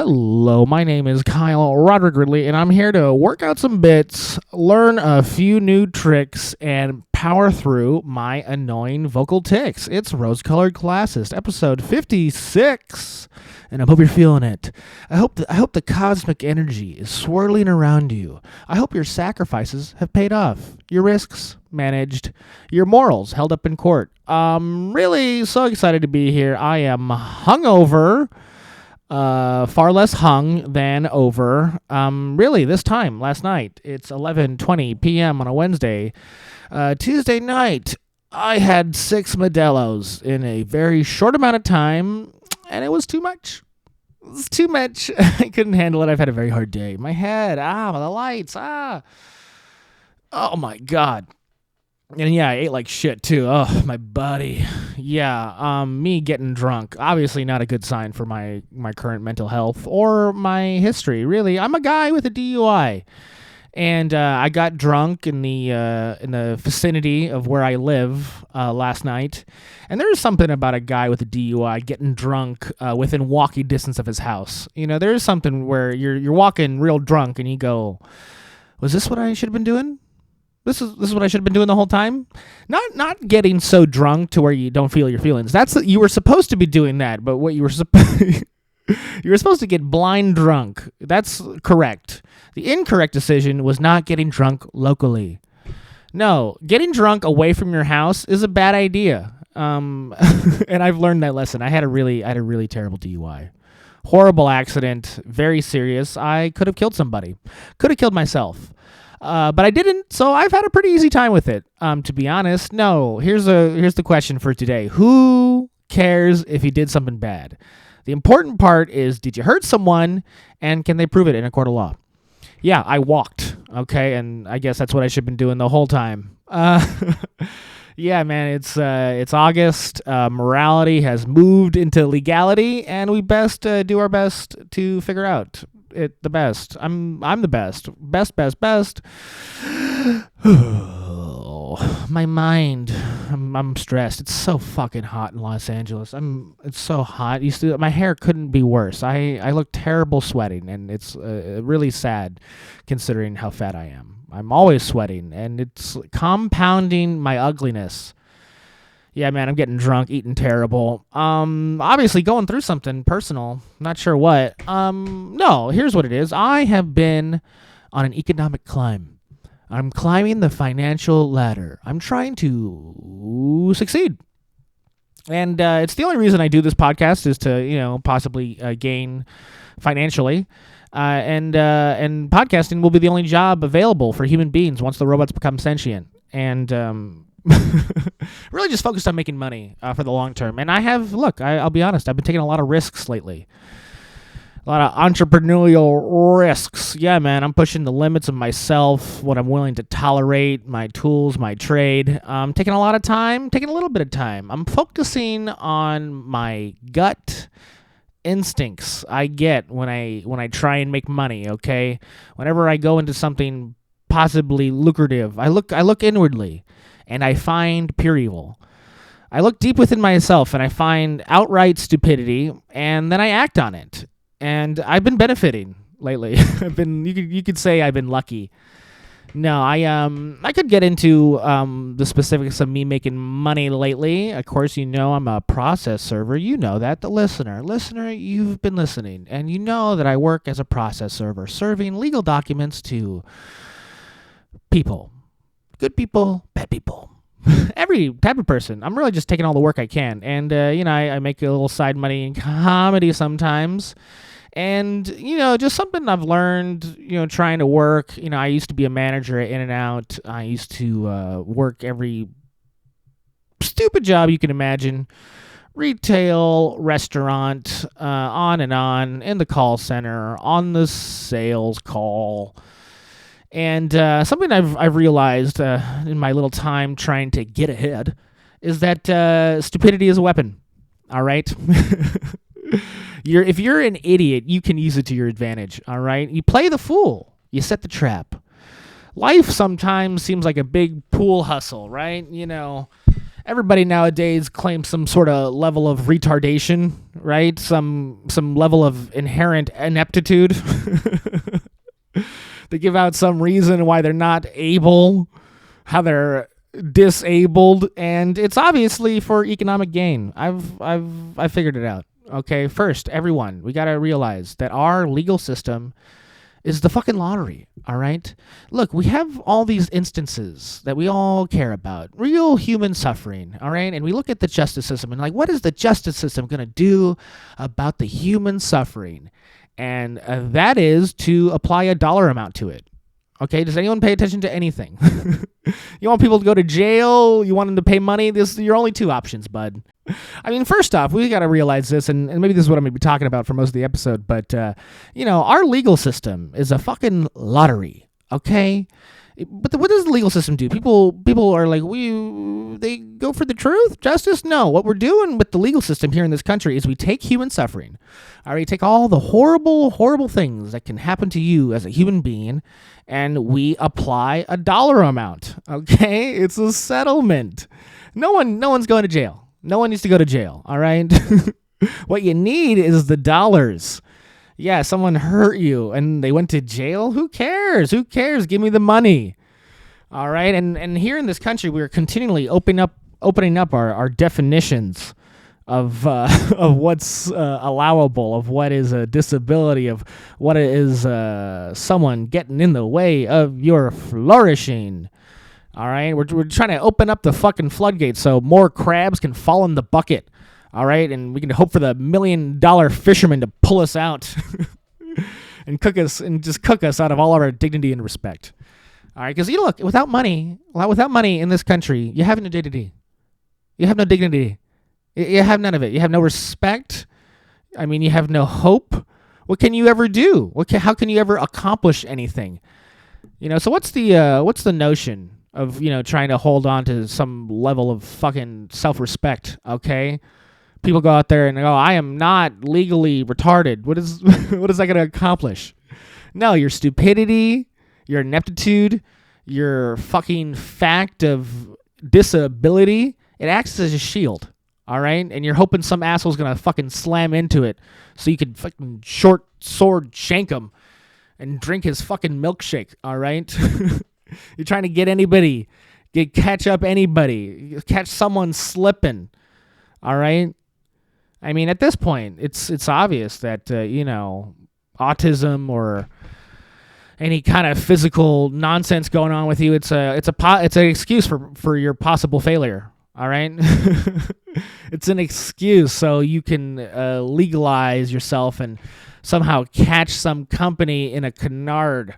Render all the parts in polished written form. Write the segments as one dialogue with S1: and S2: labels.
S1: Hello, my name is Kyle Roderick Ridley, and I'm here to work out some bits, learn a few new tricks, and power through my annoying vocal tics. It's Rose-Colored Classist, episode 56, and I hope you're feeling it. I hope the cosmic energy is swirling around you. I hope your sacrifices have paid off, your risks managed, your morals held up in court. I'm really so excited to be here. I am hungover. Far less hung than over. Really, this time, last night, it's 11:20 p.m. on a Wednesday. Tuesday night, I had 6 Modelo's in a very short amount of time, and it was too much. It was too much. I couldn't handle it. I've had a very hard day. My head, the lights, oh my God. And yeah, I ate like shit too. Oh, my body. Yeah, me getting drunk. Obviously not a good sign for my current mental health or my history, really. I'm a guy with a DUI. And I got drunk in the vicinity of where I live last night. And there's something about a guy with a DUI getting drunk within walking distance of his house. You know, there's something where you're walking real drunk and you go, was this what I should have been doing? This is what I should have been doing the whole time. Not getting so drunk to where you don't feel your feelings. You were supposed to be doing that, but what you were you were supposed to get blind drunk. That's correct. The incorrect decision was not getting drunk locally. No, getting drunk away from your house is a bad idea. And I've learned that lesson. I had a really terrible DUI. Horrible accident, very serious. I could have killed somebody. Could have killed myself. But I didn't, so I've had a pretty easy time with it. To be honest, no. Here's the question for today. Who cares if you did something bad? The important part is, did you hurt someone, and can they prove it in a court of law? Yeah, I walked, okay, and I guess that's what I should have been doing the whole time. Yeah, man, it's August. Morality has moved into legality, and we best do our best to figure out it the best. I'm the best. Best. My mind. I'm stressed. It's so fucking hot in Los Angeles. It's so hot. My hair couldn't be worse. I look terrible sweating, and it's really sad considering how fat I am. I'm always sweating, and it's compounding my ugliness. Yeah, man, I'm getting drunk, eating terrible. Obviously going through something personal. Not sure what. No, here's what it is. I have been on an economic climb. I'm climbing the financial ladder. I'm trying to succeed. And it's the only reason I do this podcast is to, possibly gain financially. And podcasting will be the only job available for human beings once the robots become sentient. And really just focused on making money for the long term. And I'll be honest, I've been taking a lot of risks lately. A lot of entrepreneurial risks. Yeah, man, I'm pushing the limits of myself, what I'm willing to tolerate, my tools, my trade. Taking a lot of time, taking a little bit of time. I'm focusing on my gut instincts I get when I try and make money, okay? Whenever I go into something possibly lucrative, I look inwardly, and I find pure evil. I look deep within myself, and I find outright stupidity, and then I act on it. And I've been benefiting lately. You could say I've been lucky. No, I could get into the specifics of me making money lately. Of course, I'm a process server. You know that. The listener, you've been listening, and you know that I work as a process server, serving legal documents to people, good people, bad people. Every type of person. I'm really just taking all the work I can. And, I make a little side money in comedy sometimes. And, just something I've learned, trying to work. I used to be a manager at In-N-Out. I used to work every stupid job you can imagine. Retail, restaurant, on and on, in the call center, on the sales call. And something I've realized in my little time trying to get ahead is that stupidity is a weapon. All right? If you're an idiot, you can use it to your advantage. All right? You play the fool. You set the trap. Life sometimes seems like a big pool hustle, right? everybody nowadays claims some sort of level of retardation, right? Some level of inherent ineptitude. They give out some reason why they're not able, how they're disabled, and it's obviously for economic gain. I've figured it out. Okay, first, everyone, we gotta realize that our legal system is the fucking lottery, all right? Look, we have all these instances that we all care about, real human suffering, all right? And we look at the justice system and like, what is the justice system going to do about the human suffering? And that is to apply a dollar amount to it. Okay, does anyone pay attention to anything? You want people to go to jail? You want them to pay money? This are your only two options, bud. I mean, first off, we got to realize this, and maybe this is what I'm going to be talking about for most of the episode, but, our legal system is a fucking lottery, okay? But what does the legal system do? People are like, they go for the truth? Justice? No. What we're doing with the legal system here in this country is we take human suffering, all right, take all the horrible, horrible things that can happen to you as a human being, and we apply a dollar amount, okay? It's a settlement. No one's going to jail. No one needs to go to jail, all right? What you need is the dollars. Yeah, someone hurt you and they went to jail. Who cares? Give me the money. All right. And here in this country, we're continually opening up our definitions of what's allowable, of what is a disability, of what is someone getting in the way of your flourishing. All right. We're trying to open up the fucking floodgates so more crabs can fall in the bucket. All right, and we can hope for the $1 million fisherman to pull us out and cook us out of all of our dignity and respect. All right, because you look, without money in this country, you have no dignity. You have no dignity. You have none of it. You have no respect. I mean, you have no hope. What can you ever do? How can you ever accomplish anything? So what's the notion of trying to hold on to some level of fucking self-respect? Okay. People go out there and go, I am not legally retarded. What is that going to accomplish? No, your stupidity, your ineptitude, your fucking fact of disability, it acts as a shield, all right? And you're hoping some asshole's going to fucking slam into it so you can fucking short sword shank him and drink his fucking milkshake, all right? You're trying to catch up anybody, catch someone slipping, all right? I mean, at this point, it's obvious that autism or any kind of physical nonsense going on with you, it's an excuse for your possible failure. All right, it's an excuse so you can legalize yourself and somehow catch some company in a canard.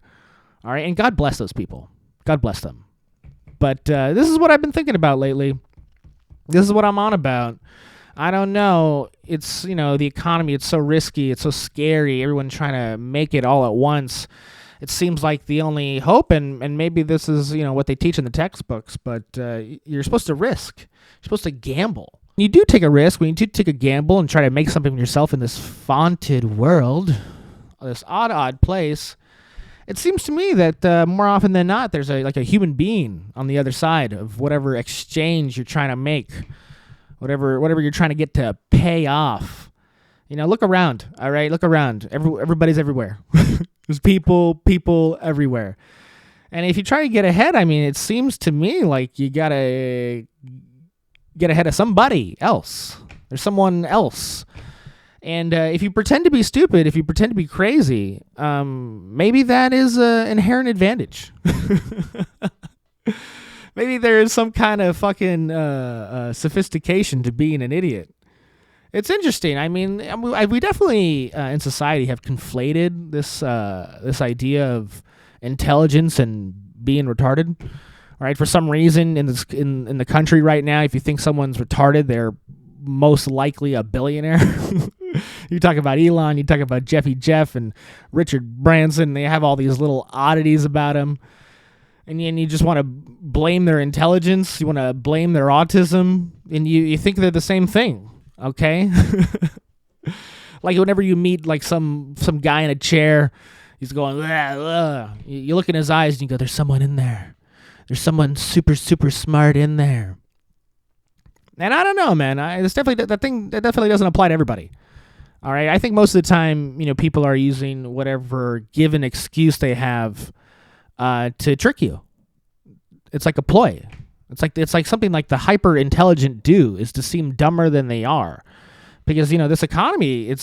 S1: All right, and God bless those people. God bless them. But this is what I've been thinking about lately. This is what I'm on about. I don't know. It's, the economy, it's so risky, it's so scary, everyone trying to make it all at once. It seems like the only hope, and maybe this is, what they teach in the textbooks, but you're supposed to risk. You're supposed to gamble. When you do take a risk, when you do take a gamble and try to make something of yourself in this vaunted world, this odd place, it seems to me that more often than not, there's a human being on the other side of whatever exchange you're trying to make. Whatever you're trying to get to pay off. Look around, all right? Look around. Everybody's everywhere. There's people everywhere. And if you try to get ahead, I mean, it seems to me like you got to get ahead of somebody else. There's someone else. And if you pretend to be stupid, if you pretend to be crazy, maybe that is an inherent advantage. Maybe there is some kind of fucking sophistication to being an idiot. It's interesting. I mean, we definitely in society have conflated this idea of intelligence and being retarded. All right, for some reason in the country right now, if you think someone's retarded, they're most likely a billionaire. You talk about Elon, you talk about Jeffy Jeff and Richard Branson. They have all these little oddities about them. And you just want to blame their intelligence. You want to blame their autism. And you think they're the same thing, okay? Like whenever you meet like some guy in a chair, he's going, blah, blah. You look in his eyes and you go, there's someone in there. There's someone super, super smart in there. And I don't know, man. It's definitely that definitely doesn't apply to everybody. All right. I think most of the time, people are using whatever given excuse they have to trick you. It's like a ploy. It's like something like the hyper intelligent do is to seem dumber than they are, because this economy, you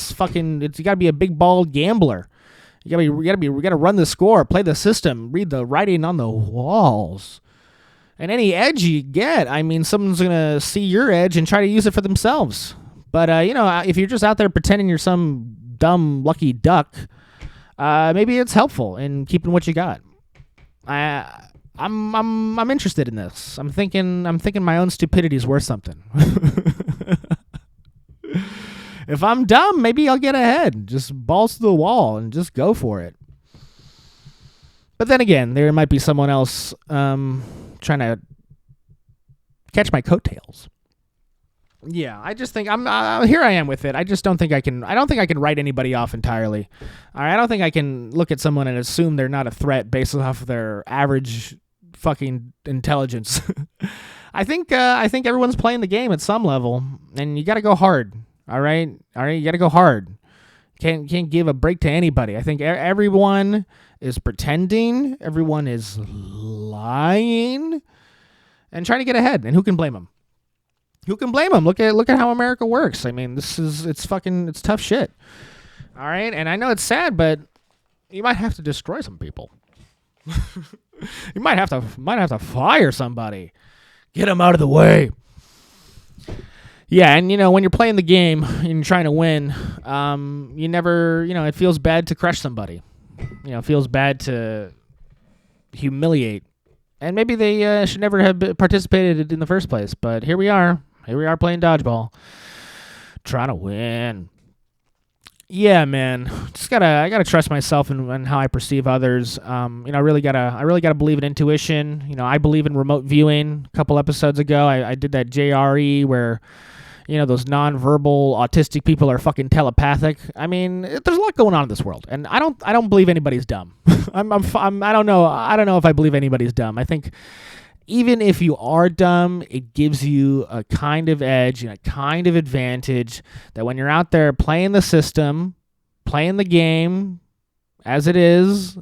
S1: got to be a big bald gambler. We got to run the score, play the system, read the writing on the walls. And any edge you get, someone's going to see your edge and try to use it for themselves. But, if you're just out there pretending you're some dumb lucky duck, maybe it's helpful in keeping what you got. I'm interested in this. I'm thinking my own stupidity is worth something. If I'm dumb, maybe I'll get ahead. Just balls to the wall and just go for it. But then again, there might be someone else trying to catch my coattails. Yeah, I just think here I am with it. I just don't think I can. I don't think I can write anybody off entirely. All right, I don't think I can look at someone and assume they're not a threat based off of their average fucking intelligence. I think everyone's playing the game at some level, and you got to go hard. All right, you got to go hard. Can't give a break to anybody. I think everyone is pretending, everyone is lying, and trying to get ahead. And who can blame them? Who can blame them? Look at how America works. It's tough shit. All right, and I know it's sad, but you might have to destroy some people. You might have to fire somebody. Get them out of the way. Yeah, and when you're playing the game and you're trying to win, you never, it feels bad to crush somebody. It feels bad to humiliate. And maybe they should never have participated in the first place. But here we are. Here we are playing dodgeball, trying to win. Yeah, man. I gotta trust myself and how I perceive others. I really gotta believe in intuition. I believe in remote viewing. A couple episodes ago, I did that JRE where, those nonverbal autistic people are fucking telepathic. There's a lot going on in this world, and I don't believe anybody's dumb. I don't know if I believe anybody's dumb. I think even if you are dumb, it gives you a kind of edge and a kind of advantage that when you're out there playing the system, playing the game as it has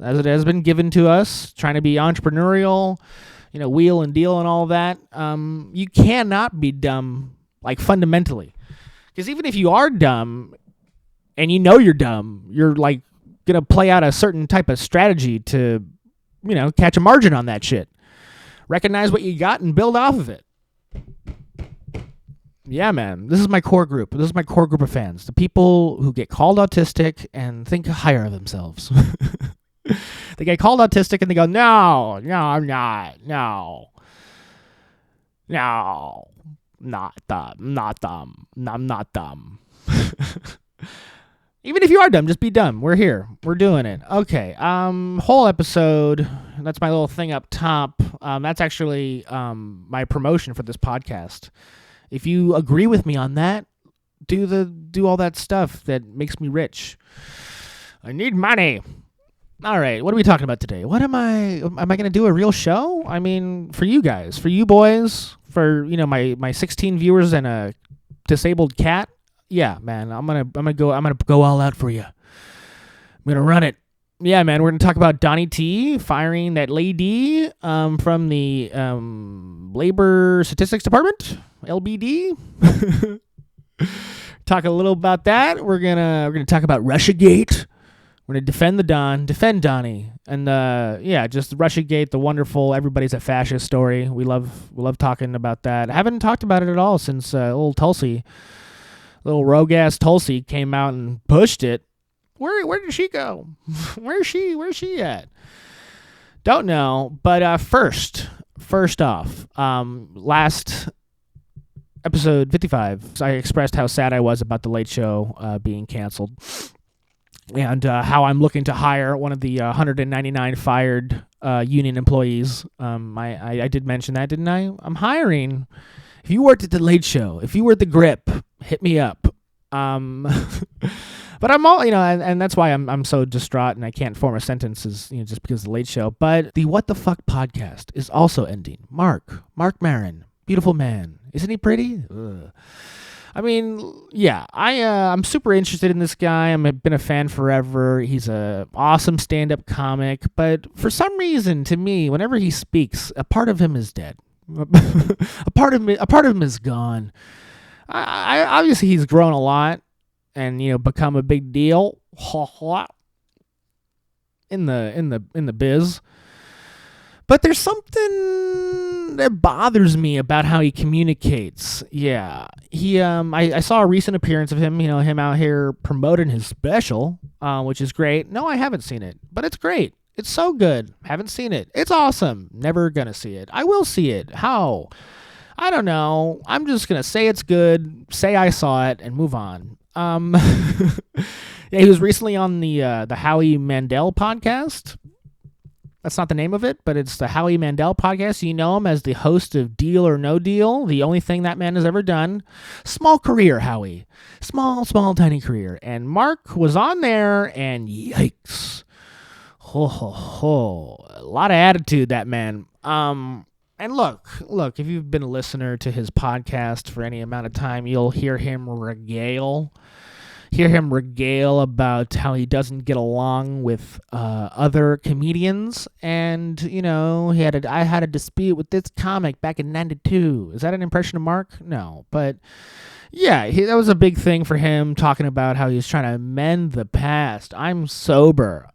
S1: been given to us, trying to be entrepreneurial, wheel and deal and all that, you cannot be dumb, like fundamentally. Because even if you are dumb and you're dumb, you're like going to play out a certain type of strategy to, catch a margin on that shit. Recognize what you got and build off of it. Yeah, man. This is my core group. This is my core group of fans. The people who get called autistic and think higher of themselves. They get called autistic and they go, no, I'm not. No, not dumb. I'm not dumb. Even if you are dumb, just be dumb. We're here. We're doing it. Okay. Whole episode. That's my little thing up top. That's actually my promotion for this podcast. If you agree with me on that, do all that stuff that makes me rich. I need money. All right. What are we talking about today? Am I going to do a real show? For you guys, for you boys, for my 16 viewers and a disabled cat. Yeah, man, I'm gonna go all out for you. I'm gonna run it. Yeah, man, we're gonna talk about Donny T firing that lady from the Labor Statistics Department, LBD. Talk a little about that. We're gonna talk about Russiagate. We're gonna defend Donny, and just Russiagate, the wonderful everybody's a fascist story. We love talking about that. I haven't talked about it at all since old Tulsi. Little rogue-ass Tulsi came out and pushed it. Where did she go? Where's she at? Don't know. But first off, last episode 55, I expressed how sad I was about the Late Show being canceled, and how I'm looking to hire one of the 199 fired union employees. I did mention that, didn't I? I'm hiring. If you worked at the Late Show, if you were at the Grip, hit me up. But I'm all, and that's why I'm so distraught and I can't form a sentence just because of the Late Show. But the What the Fuck podcast is also ending. Marc Maron, Beautiful man. Isn't he pretty? Ugh. I mean, yeah, I'm super interested in this guy. I've been a fan forever. He's a awesome stand-up comic, but for some reason, to me, whenever he speaks, a part of him is dead. a part of him is gone. I obviously he's grown a lot and become a big deal in the biz. But there's something that bothers me about how he communicates. Yeah, I saw a recent appearance of him. Him out here promoting his special, which is great. No, I haven't seen it, but it's great. It's so good. Haven't seen it. It's awesome. Never gonna see it. I will see it. How? I don't know. I'm just gonna say it's good. Say I saw it and move on. Yeah, he was recently on the Howie Mandel podcast. That's not the name of it, but it's the Howie Mandel podcast. You know him as the host of Deal or No Deal, the only thing that man has ever done. Small career, Howie. Small, tiny career. And Mark was on there, and yikes. Ho, ho, ho. A lot of attitude, that man. And look, if you've been a listener to his podcast for any amount of time, you'll hear him regale about how he doesn't get along with other comedians, and I had a dispute with this comic back in '92. Is that an impression of Mark? No, but yeah, that was a big thing for him, talking about how he was trying to amend the past. I'm sober.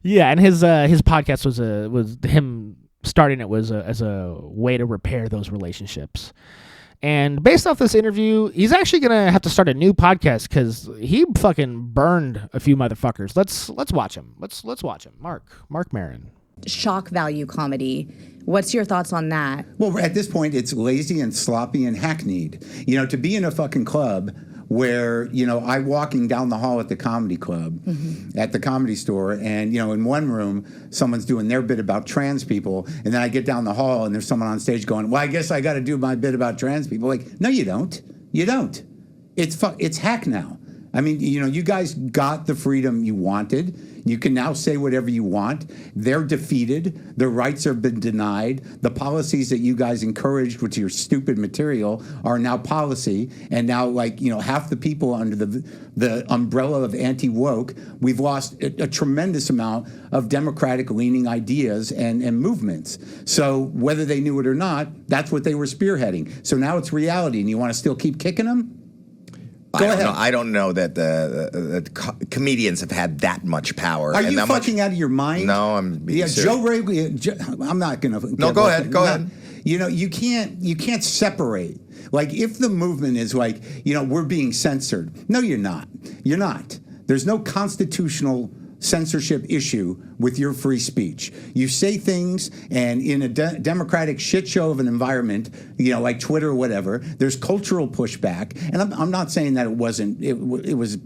S1: Yeah, and his podcast was him starting it as a way to repair those relationships. And based off this interview, he's actually gonna have to start a new podcast because he fucking burned a few motherfuckers. Let's watch him. Let's watch him. Marc Maron.
S2: Shock value comedy. What's your thoughts on that?
S3: Well, at this point, it's lazy and sloppy and hackneyed. To be in a fucking club where, I'm walking down the hall at the comedy club, at the Comedy Store, and, in one room, someone's doing their bit about trans people, and then I get down the hall, and there's someone on stage going, well, I guess I got to do my bit about trans people. Like, no, you don't. You don't. It's hack now. I mean, you guys got the freedom you wanted. You can now say whatever you want. They're defeated. Their rights have been denied. The policies that you guys encouraged with your stupid material are now policy. And now, half the people under the umbrella of anti-woke, we've lost a tremendous amount of democratic-leaning ideas and movements. So whether they knew it or not, that's what they were spearheading. So now it's reality, and you want to still keep kicking them?
S4: I don't know that the comedians have had that much power.
S3: Are you fucking out of your mind?
S4: No, I'm being serious.
S3: Joe Rogan. I'm not going to.
S4: No, go ahead. Go ahead.
S3: You can't separate. Like, if the movement is like, we're being censored. No, you're not. You're not. There's no constitutional censorship issue with your free speech. You say things, and in a democratic shit show of an environment, like Twitter or whatever, there's cultural pushback. And I'm not saying that it wasn't. It was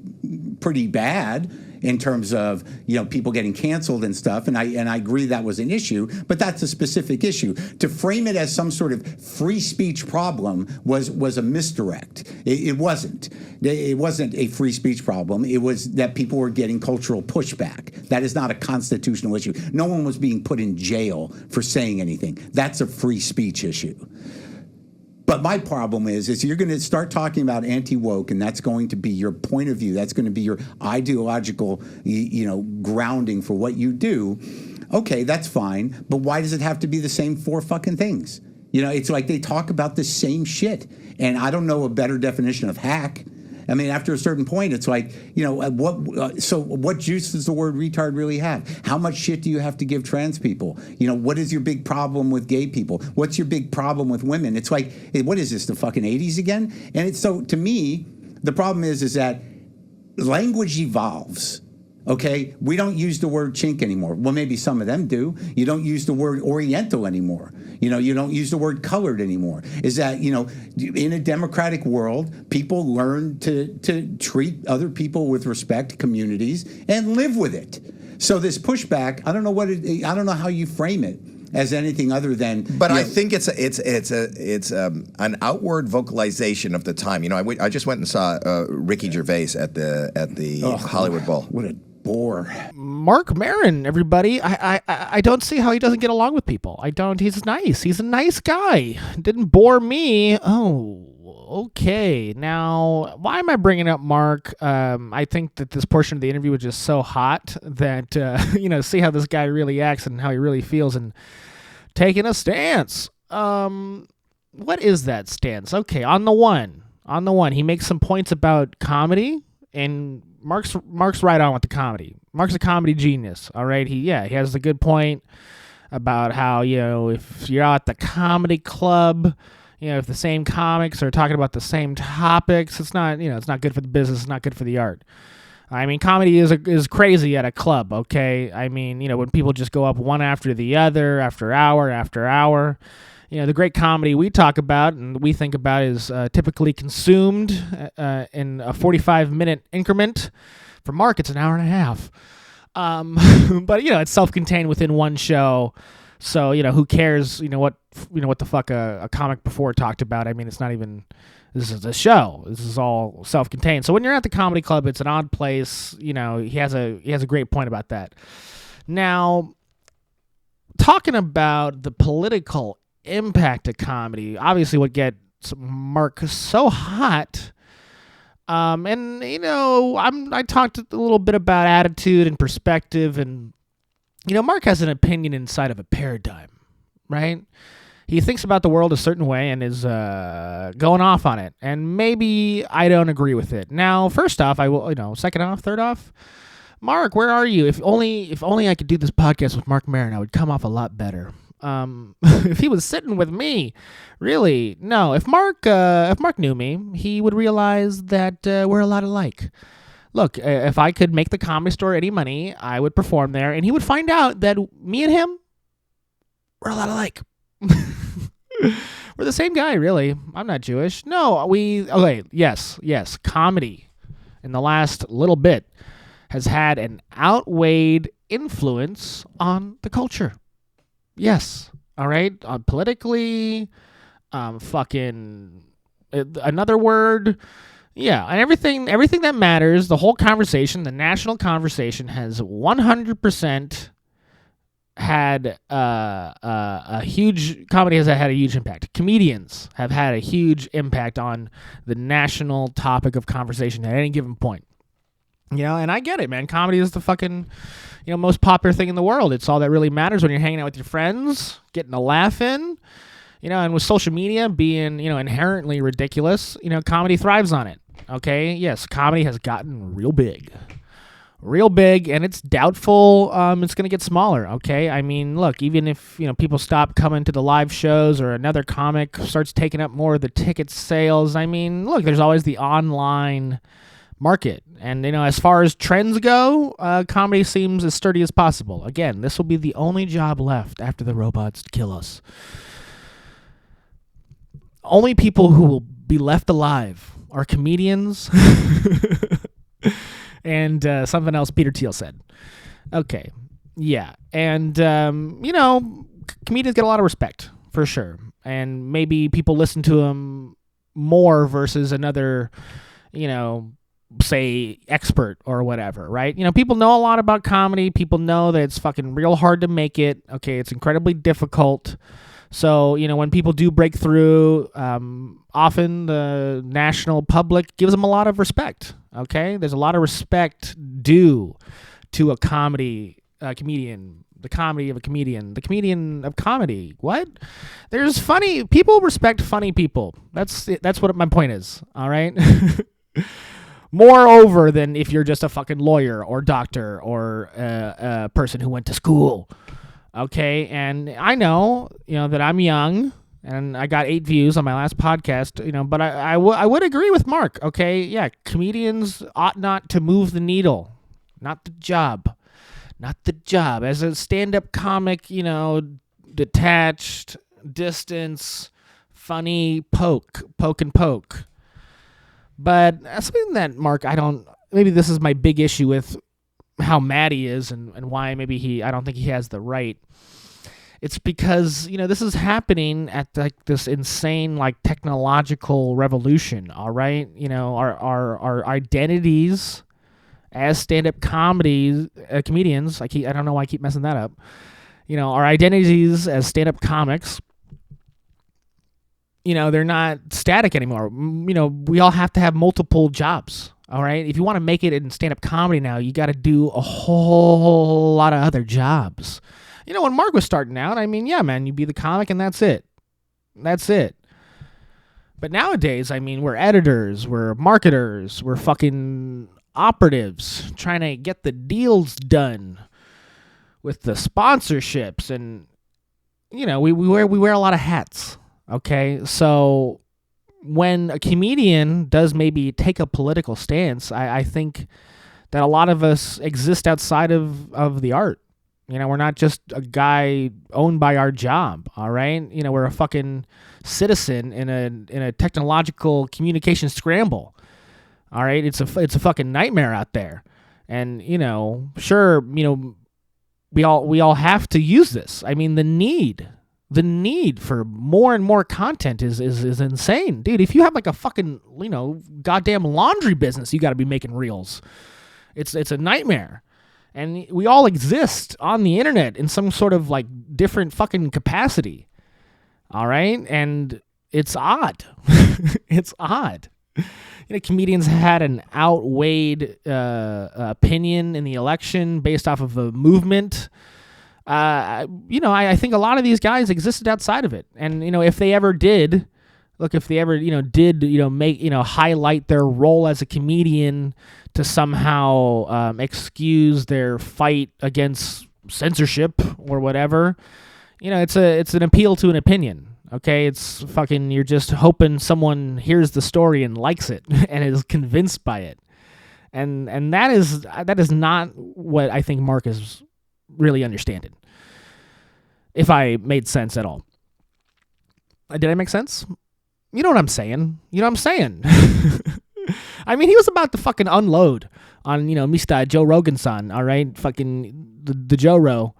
S3: pretty bad in terms of people getting canceled and stuff, and I agree that was an issue, but that's a specific issue. To frame it as some sort of free speech problem was a misdirect. It wasn't. It wasn't a free speech problem. It was that people were getting cultural pushback. That is not a constitutional issue. No one was being put in jail for saying anything. That's a free speech issue. But my problem is you're going to start talking about anti-woke, and that's going to be your point of view. That's going to be your ideological, grounding for what you do. Okay, that's fine. But why does it have to be the same four fucking things? It's like they talk about the same shit. And I don't know a better definition of hack. I mean, after a certain point, it's like, what juice does the word retard really have? How much shit do you have to give trans people? What is your big problem with gay people? What's your big problem with women? It's like, what is this, the fucking 80s again? And it's so, to me, the problem is that language evolves. Okay, we don't use the word chink anymore. Well, maybe some of them do. You don't use the word oriental anymore. You don't use the word colored anymore. Is that, in a democratic world, people learn to treat other people with respect, communities, and live with it. So this pushback, I don't know how you frame it as anything other than.
S4: But I think it's an outward vocalization of the time. I just went and saw Ricky Gervais at the Hollywood Bowl.
S3: What a bore.
S1: Marc Maron, everybody. I don't see how he doesn't get along with people. I don't. He's nice. He's a nice guy. Didn't bore me. Oh, okay. Now, why am I bringing up Mark? I think that this portion of the interview was just so hot that, see how this guy really acts and how he really feels and taking a stance. What is that stance? Okay, on the one, he makes some points about comedy, and Mark's right on with the comedy. Mark's a comedy genius, all right? He has a good point about how, if you're out at the comedy club, if the same comics are talking about the same topics, it's not good for the business, it's not good for the art. I mean, comedy is crazy at a club, okay? I mean, when people just go up one after the other, after hour. The great comedy we talk about and we think about is typically consumed in a 45-minute increment. For Mark, it's an hour and a half. But it's self-contained within one show. So who cares? What the fuck a comic before talked about? I mean, it's not even. This is a show. This is all self-contained. So when you're at the comedy club, it's an odd place. He has a great point about that. Now, talking about the political impact of comedy, obviously what gets Mark so hot, and I talked a little bit about attitude and perspective, and Mark has an opinion inside of a paradigm, right? He thinks about the world a certain way and is going off on it, and maybe I don't agree with it. Now, first off, I will, second off, third off, Mark, where are you? If only I could do this podcast with Marc Maron, I would come off a lot better. If he was sitting with me, really, no. If Mark knew me, he would realize that we're a lot alike. Look, if I could make the Comedy Store any money, I would perform there, and he would find out that me and him, we're a lot alike. We're the same guy, really. I'm not Jewish. No, yes, comedy in the last little bit has had an outweighed influence on the culture. Yes, all right. Politically, another word. Yeah, and everything that matters, the whole conversation, the national conversation has 100% had a huge, comedy has had a huge impact. Comedians have had a huge impact on the national topic of conversation at any given point. And I get it, man. Comedy is the fucking, most popular thing in the world. It's all that really matters when you're hanging out with your friends, getting a laugh in, and with social media being, inherently ridiculous, comedy thrives on it. Okay? Yes, comedy has gotten real big, and it's doubtful it's going to get smaller, okay? I mean, look, even if, people stop coming to the live shows or another comic starts taking up more of the ticket sales, I mean, look, there's always the online market. And, as far as trends go, comedy seems as sturdy as possible. Again, this will be the only job left after the robots kill us. Only people who will be left alive are comedians and something else Peter Thiel said. Okay, yeah. And, comedians get a lot of respect, for sure. And maybe people listen to them more versus another, say, expert or whatever, right? People know a lot about comedy. People know that it's fucking real hard to make it. Okay, it's incredibly difficult. So, when people do break through, often the national public gives them a lot of respect, okay? There's a lot of respect due to a comedian, the comedy of a comedian, the comedian of comedy. What? There's funny, people respect funny people. That's what my point is, all right? Moreover than if you're just a fucking lawyer or doctor or a person who went to school. Okay, and I know, that I'm young, and I got 8 views on my last podcast, but I would agree with Mark, okay? Yeah, comedians ought not to move the needle. Not the job. As a stand-up comic, detached, distance, funny, poke. But something that, Mark, maybe this is my big issue with how mad he is and why maybe I don't think he has the right. It's because, this is happening at this insane technological revolution, all right? Our identities as stand-up comedians. I don't know why I keep messing that up. Our identities as stand-up comics, they're not static anymore. We all have to have multiple jobs. All right. If you want to make it in stand-up comedy now, you got to do a whole lot of other jobs. When Mark was starting out, yeah, man, you be the comic and that's it. That's it. But nowadays, we're editors, we're marketers, we're fucking operatives trying to get the deals done with the sponsorships, and we wear a lot of hats. Okay, so when a comedian does maybe take a political stance, I think that a lot of us exist outside of the art. We're not just a guy owned by our job, all right? We're a fucking citizen in a technological communication scramble. All right? It's a fucking nightmare out there. And, sure, we all have to use this. The need for more and more content is insane. Dude, if you have like a fucking, goddamn laundry business, you got to be making reels. It's a nightmare. And we all exist on the internet in some sort of like different fucking capacity. All right? And it's odd. It's odd. Comedians had an outweighed opinion in the election based off of a movement. I think a lot of these guys existed outside of it. And, if they ever did, highlight their role as a comedian to somehow excuse their fight against censorship or whatever, it's an appeal to an opinion. Okay, it's fucking, you're just hoping someone hears the story and likes it and is convinced by it. And that is not what I think Mark is really understanding. If I made sense at all. Did I make sense? You know what I'm saying? He was about to fucking unload on, Mr. Joe Rogan-san, all right? Fucking the Joe Ro.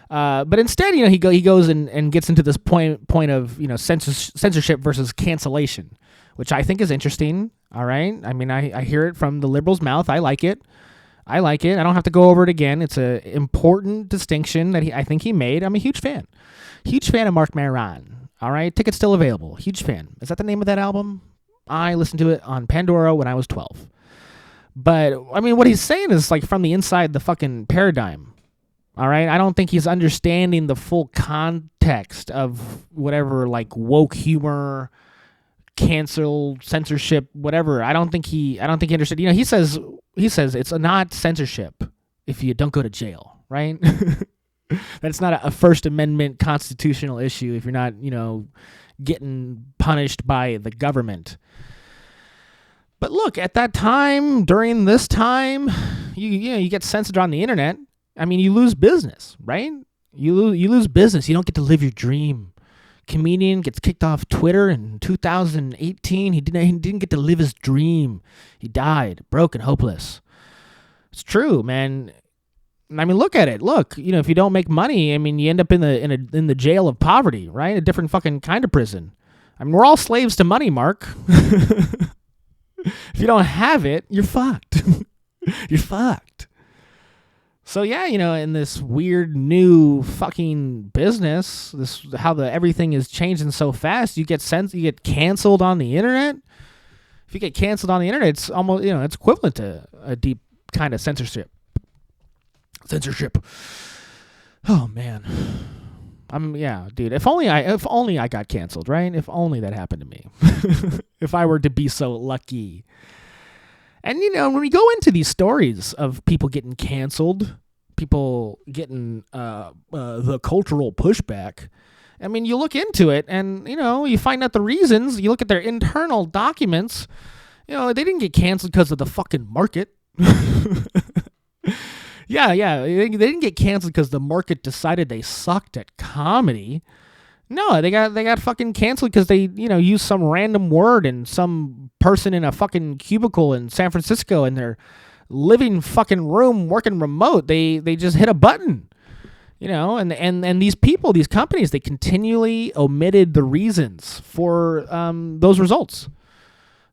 S1: But instead, he goes and gets into this point of, censorship versus cancellation, which I think is interesting, all right? I hear it from the liberal's mouth. I like it. I don't have to go over it again. It's an important distinction that I think he made. I'm a huge fan. Huge fan of Marc Maron, all right? Tickets still available. Huge fan. Is that the name of that album? I listened to it on Pandora when I was 12. But, what he's saying is, like, from the inside the fucking paradigm. All right? I don't think he's understanding the full context of whatever, like, woke humor, cancel, censorship, whatever. I don't think he understood. He says it's not censorship if you don't go to jail, right? That's not a First Amendment constitutional issue if you're not, getting punished by the government. But look, at that time, during this time, you get censored on the internet. You lose business, right? You lose business. You don't get to live your dream. Comedian gets kicked off Twitter in 2018. He didn't get to live his dream. He died, broken, hopeless. It's true, man. Look at it. Look, if you don't make money, you end up in the jail of poverty, right? A different fucking kind of prison. We're all slaves to money, Mark. If you don't have it, you're fucked. You're fucked. So yeah, in this weird new fucking business, everything is changing so fast, you get canceled on the internet. If you get canceled on the internet, it's almost, it's equivalent to a deep kind of censorship. Oh man. Dude, if only I got canceled, right? If only that happened to me. If I were to be so lucky. And, when we go into these stories of people getting canceled, people getting the cultural pushback, you look into it and, you find out the reasons. You look at their internal documents. They didn't get canceled because of the fucking market. Yeah. They didn't get canceled because the market decided they sucked at comedy. No, they got fucking canceled because they, used some random word and some person in a fucking cubicle in San Francisco in their living fucking room working remote. They just hit a button, and these people, these companies, they continually omitted the reasons for those results,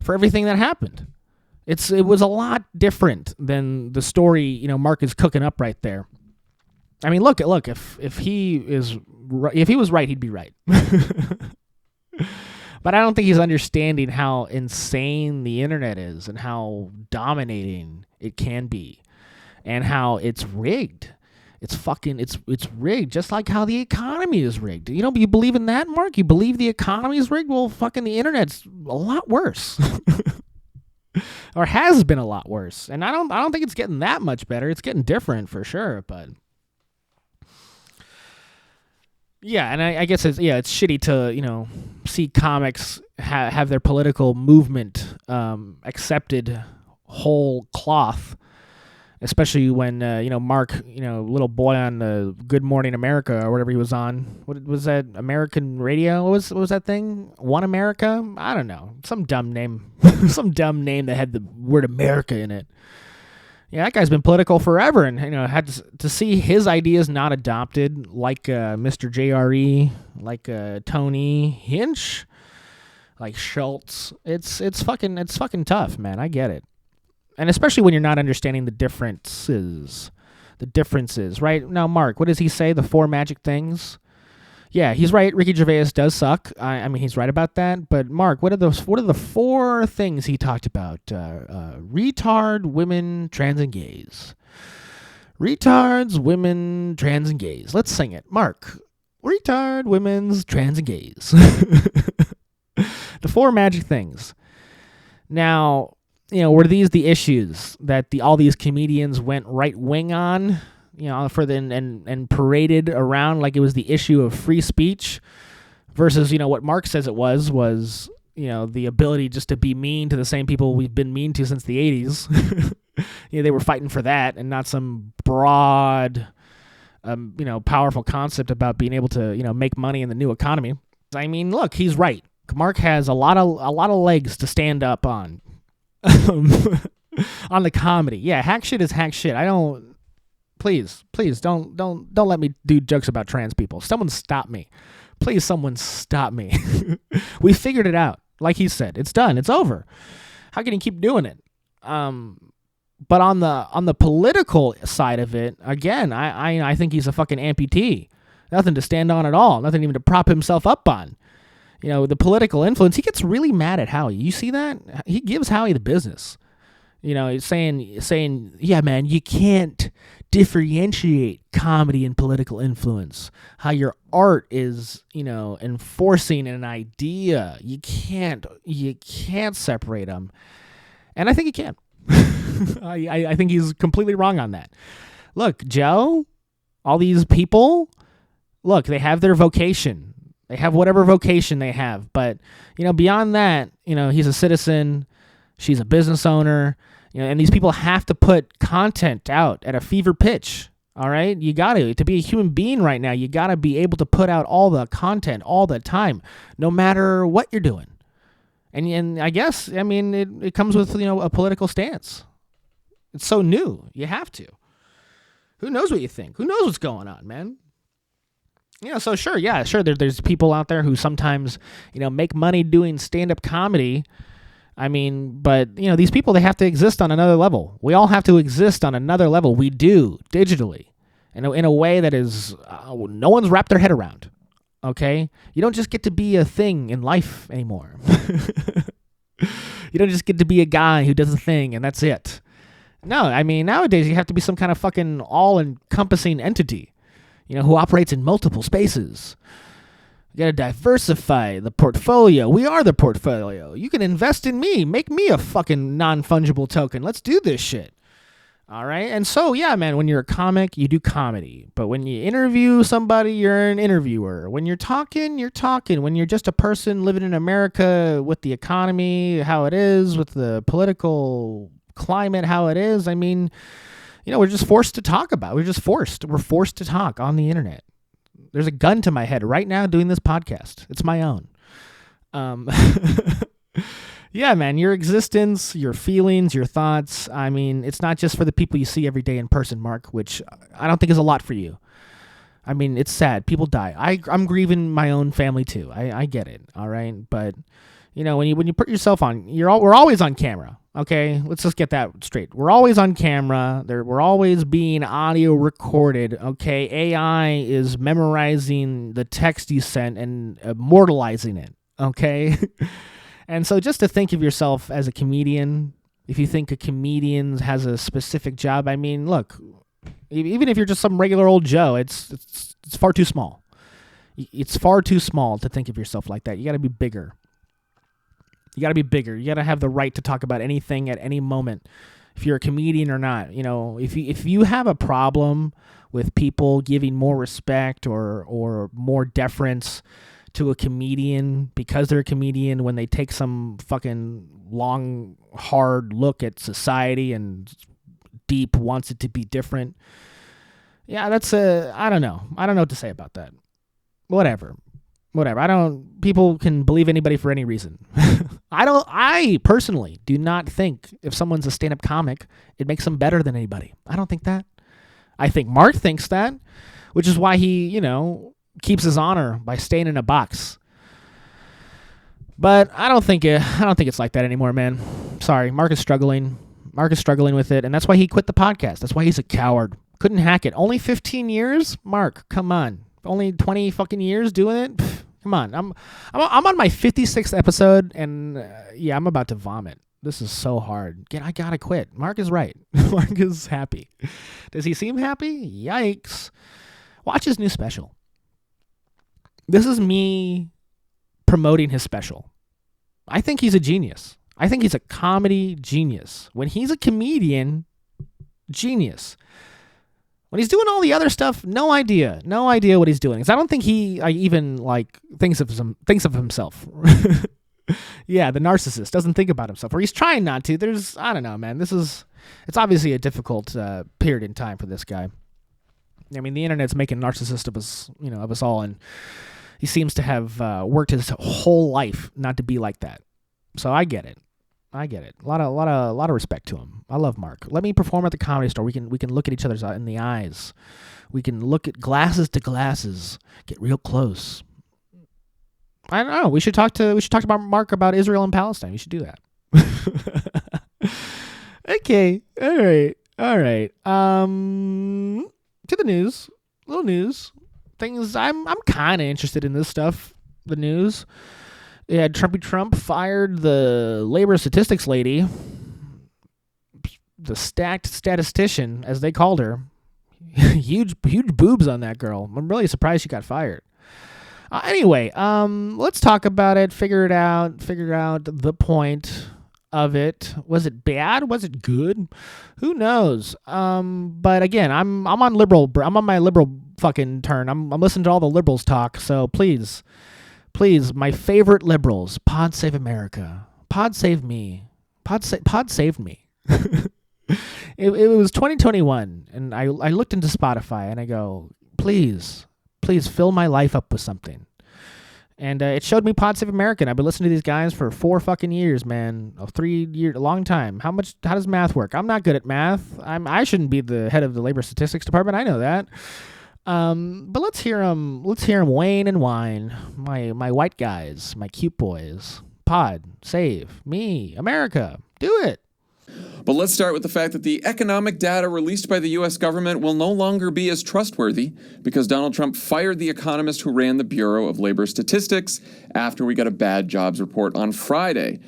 S1: for everything that happened. It was a lot different than the story, Mark is cooking up right there. I mean, look, if he was right, he'd be right. But I don't think he's understanding how insane the internet is and how dominating it can be and how it's rigged. It's rigged, just like how the economy is rigged. You believe in that, Mark? You believe the economy is rigged? Well, fucking the internet's a lot worse. Or has been a lot worse. And I don't think it's getting that much better. It's getting different for sure, but yeah, and I guess it's shitty to, see comics have their political movement accepted whole cloth, especially when, Mark, little boy on the Good Morning America or whatever he was on. What was that, American radio? What was that thing? One America? I don't know. Some dumb name. Some dumb name that had the word America in it. Yeah, that guy's been political forever, and had to see his ideas not adopted, like Mr. JRE, like Tony Hinch, like Schultz. It's fucking tough, man. I get it, and especially when you're not understanding the differences, right? Now, Mark, what does he say? The 4 magic things. Yeah, he's right. Ricky Gervais does suck. I mean, he's right about that. But Mark, what are the 4 things he talked about? Retard, women, trans, and gays. Retards, women, trans, and gays. Let's sing it, Mark. Retard, women's, trans, and gays. The 4 magic things. Now, were these the issues that all these comedians went right wing on? And paraded around like it was the issue of free speech versus, what Mark says it was, the ability just to be mean to the same people we've been mean to since the 80s. They were fighting for that and not some broad, powerful concept about being able to, make money in the new economy. I mean, look, he's right. Mark has a lot of legs to stand up on, on the comedy. Yeah, hack shit is hack shit. Please don't let me do jokes about trans people. Someone stop me. Please, someone stop me. We figured it out. Like he said, it's done. It's over. How can he keep doing it? But on the political side of it, again, I think he's a fucking amputee. Nothing to stand on at all. Nothing even to prop himself up on. The political influence. He gets really mad at Howie. You see that? He gives Howie the business. He's saying, yeah, man, you can't differentiate comedy and political influence. How your art is, enforcing an idea. You can't separate them. And I think he can. I think he's completely wrong on that. Look, Joe, all these people, look, they have their vocation. They have whatever vocation they have. But, beyond that, he's a citizen. She's a business owner. And these people have to put content out at a fever pitch. All right, you got to be a human being right now. You got to be able to put out all the content all the time, no matter what you're doing. And I guess it comes with a political stance. It's so new. You have to. Who knows what you think? Who knows what's going on, man? So sure. There's people out there who sometimes make money doing stand-up comedy. But, these people, they have to exist on another level. We all have to exist on another level. We do, digitally, in a way that is, no one's wrapped their head around, okay? You don't just get to be a thing in life anymore. You don't just get to be a guy who does a thing and that's it. No, nowadays you have to be some kind of fucking all-encompassing entity, who operates in multiple spaces. You got to diversify the portfolio. We are the portfolio. You can invest in me. Make me a fucking non-fungible token. Let's do this shit. All right? And so, yeah, man, when you're a comic, you do comedy. But when you interview somebody, you're an interviewer. When you're talking, you're talking. When you're just a person living in America with the economy, how it is, with the political climate, how it is, we're just forced to talk about it. We're forced to talk on the internet. There's a gun to my head right now doing this podcast. It's my own. Yeah, man, your existence, your feelings, your thoughts. It's not just for the people you see every day in person, Mark, which I don't think is a lot for you. It's sad. People die. I'm grieving my own family too. I get it. All right. But, when you put yourself on, we're always on camera. Okay, let's just get that straight. We're always on camera. We're always being audio recorded. Okay, AI is memorizing the text you sent and immortalizing it. Okay, and so just to think of yourself as a comedian, if you think a comedian has a specific job, I mean, look, even if you're just some regular old Joe, it's far too small. It's far too small to think of yourself like that. You got to be bigger. You got to be bigger. You got to have the right to talk about anything at any moment, if you're a comedian or not. You know, if you have a problem with people giving more respect or more deference to a comedian because they're a comedian when they take some fucking long, hard look at society and deep wants it to be different. Yeah, that's I don't know. I don't know what to say about that. Whatever. People can believe anybody for any reason. I personally do not think if someone's a stand-up comic, it makes them better than anybody. I don't think that. I think Mark thinks that, which is why he, keeps his honor by staying in a box. But I don't think it's like that anymore, man. Sorry, Mark is struggling. Mark is struggling with it, and that's why he quit the podcast. That's why he's a coward. Couldn't hack it. Only 15 years? Mark, come on. Only 20 fucking years doing it? Pfft, come on. I'm on my 56th episode, and I'm about to vomit. This is so hard. I gotta quit. Mark is right. Mark is happy. Does he seem happy? Yikes. Watch his new special. This is me promoting his special. I think he's a genius. I think he's a comedy genius. When he's a comedian, genius. When he's doing all the other stuff, no idea what he's doing. Because I don't think he even thinks of himself. Yeah, the narcissist doesn't think about himself, or he's trying not to. I don't know, man. It's obviously a difficult period in time for this guy. I mean, the internet's making narcissist of us all, and he seems to have worked his whole life not to be like that. So I get it. A lot of respect to him. I love Mark. Let me perform at the Comedy Store. We can look at each other in the eyes. We can look at glasses to glasses. Get real close. I don't know. We should talk to Mark about Israel and Palestine. We should do that. Okay. All right. To the news. Little news. Things I'm kind of interested in this stuff. The news. Yeah, Trump fired the labor statistics lady, the stacked statistician, as they called her. huge boobs on that girl. I'm really surprised she got fired. Anyway, let's talk about it. Figure out the point of it. Was it bad? Was it good? Who knows? But again, I'm on my liberal fucking turn. I'm listening to all the liberals talk. So please, my favorite liberals, PodSaveAmerica, PodSave me, Pod saved me. It was 2021, and I looked into Spotify and I go, please fill my life up with something. And it showed me PodSaveAmerica, and I've been listening to these guys for 4 fucking years, man. 3 years, a long time. How does math work? I'm not good at math. I shouldn't be the head of the labor statistics department. I know that. But let's hear them wane and whine. My white guys, my cute boys. Pod, save me, America. Do it.
S5: But let's start with the fact that the economic data released by the U.S. government will no longer be as trustworthy because Donald Trump fired the economist who ran the Bureau of Labor Statistics after we got a bad jobs report on Friday.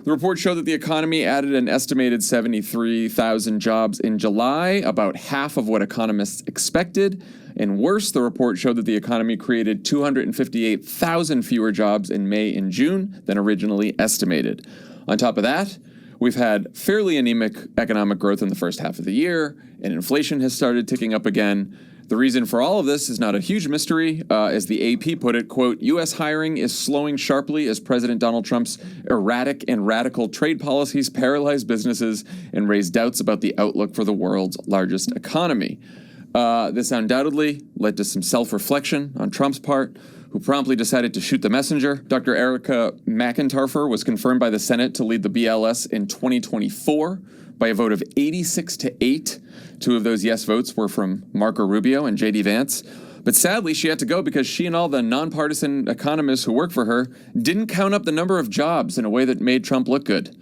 S5: The report showed that the economy added an estimated 73,000 jobs in July, about half of what economists expected. And worse, the report showed that the economy created 258,000 fewer jobs in May and June than originally estimated. On top of that, we've had fairly anemic economic growth in the first half of the year, and inflation has started ticking up again. The reason for all of this is not a huge mystery. As the AP put it, quote, U.S. hiring is slowing sharply as President Donald Trump's erratic and radical trade policies paralyze businesses and raise doubts about the outlook for the world's largest economy. This undoubtedly led to some self-reflection on Trump's part, who promptly decided to shoot the messenger. Dr. Erica McIntarfer was confirmed by the Senate to lead the BLS in 2024 by a vote of 86-8. 2 of those yes votes were from Marco Rubio and J.D. Vance. But sadly, she had to go because she and all the nonpartisan economists who work for her didn't count up the number of jobs in a way that made Trump look good.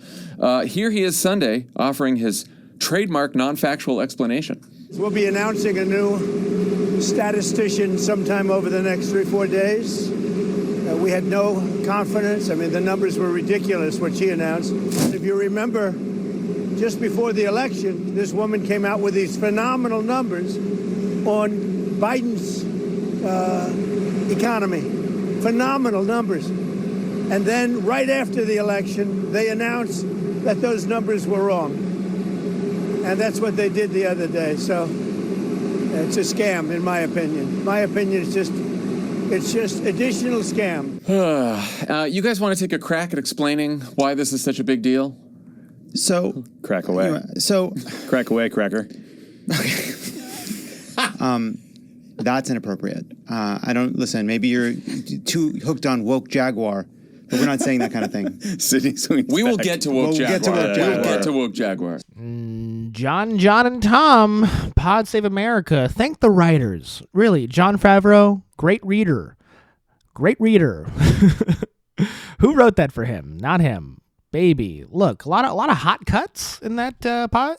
S5: Here he is Sunday offering his trademark non-factual explanation.
S6: We'll be announcing a new statistician sometime over the next 3-4 days. We had no confidence. I mean, the numbers were ridiculous, what she announced. If you remember, just before the election, this woman came out with these phenomenal numbers on Biden's economy. Phenomenal numbers. And then right after the election, they announced that those numbers were wrong. And that's what they did the other day. So it's a scam, in my opinion. My opinion is it's just additional scam.
S5: You guys want to take a crack at explaining why this is such a big deal?
S7: So
S5: crack away. Crack away, cracker.
S7: That's inappropriate. I don't listen. Maybe you're too hooked on woke Jaguar, but we're not saying that kind of thing.
S5: We will get to woke Jaguar. We'll get to woke Jaguar.
S1: John, and Tom, PodSaveAmerica. Thank the writers. Really, Jon Favreau, great reader. Great reader. Who wrote that for him? Not him. Baby. Look, a lot of hot cuts in that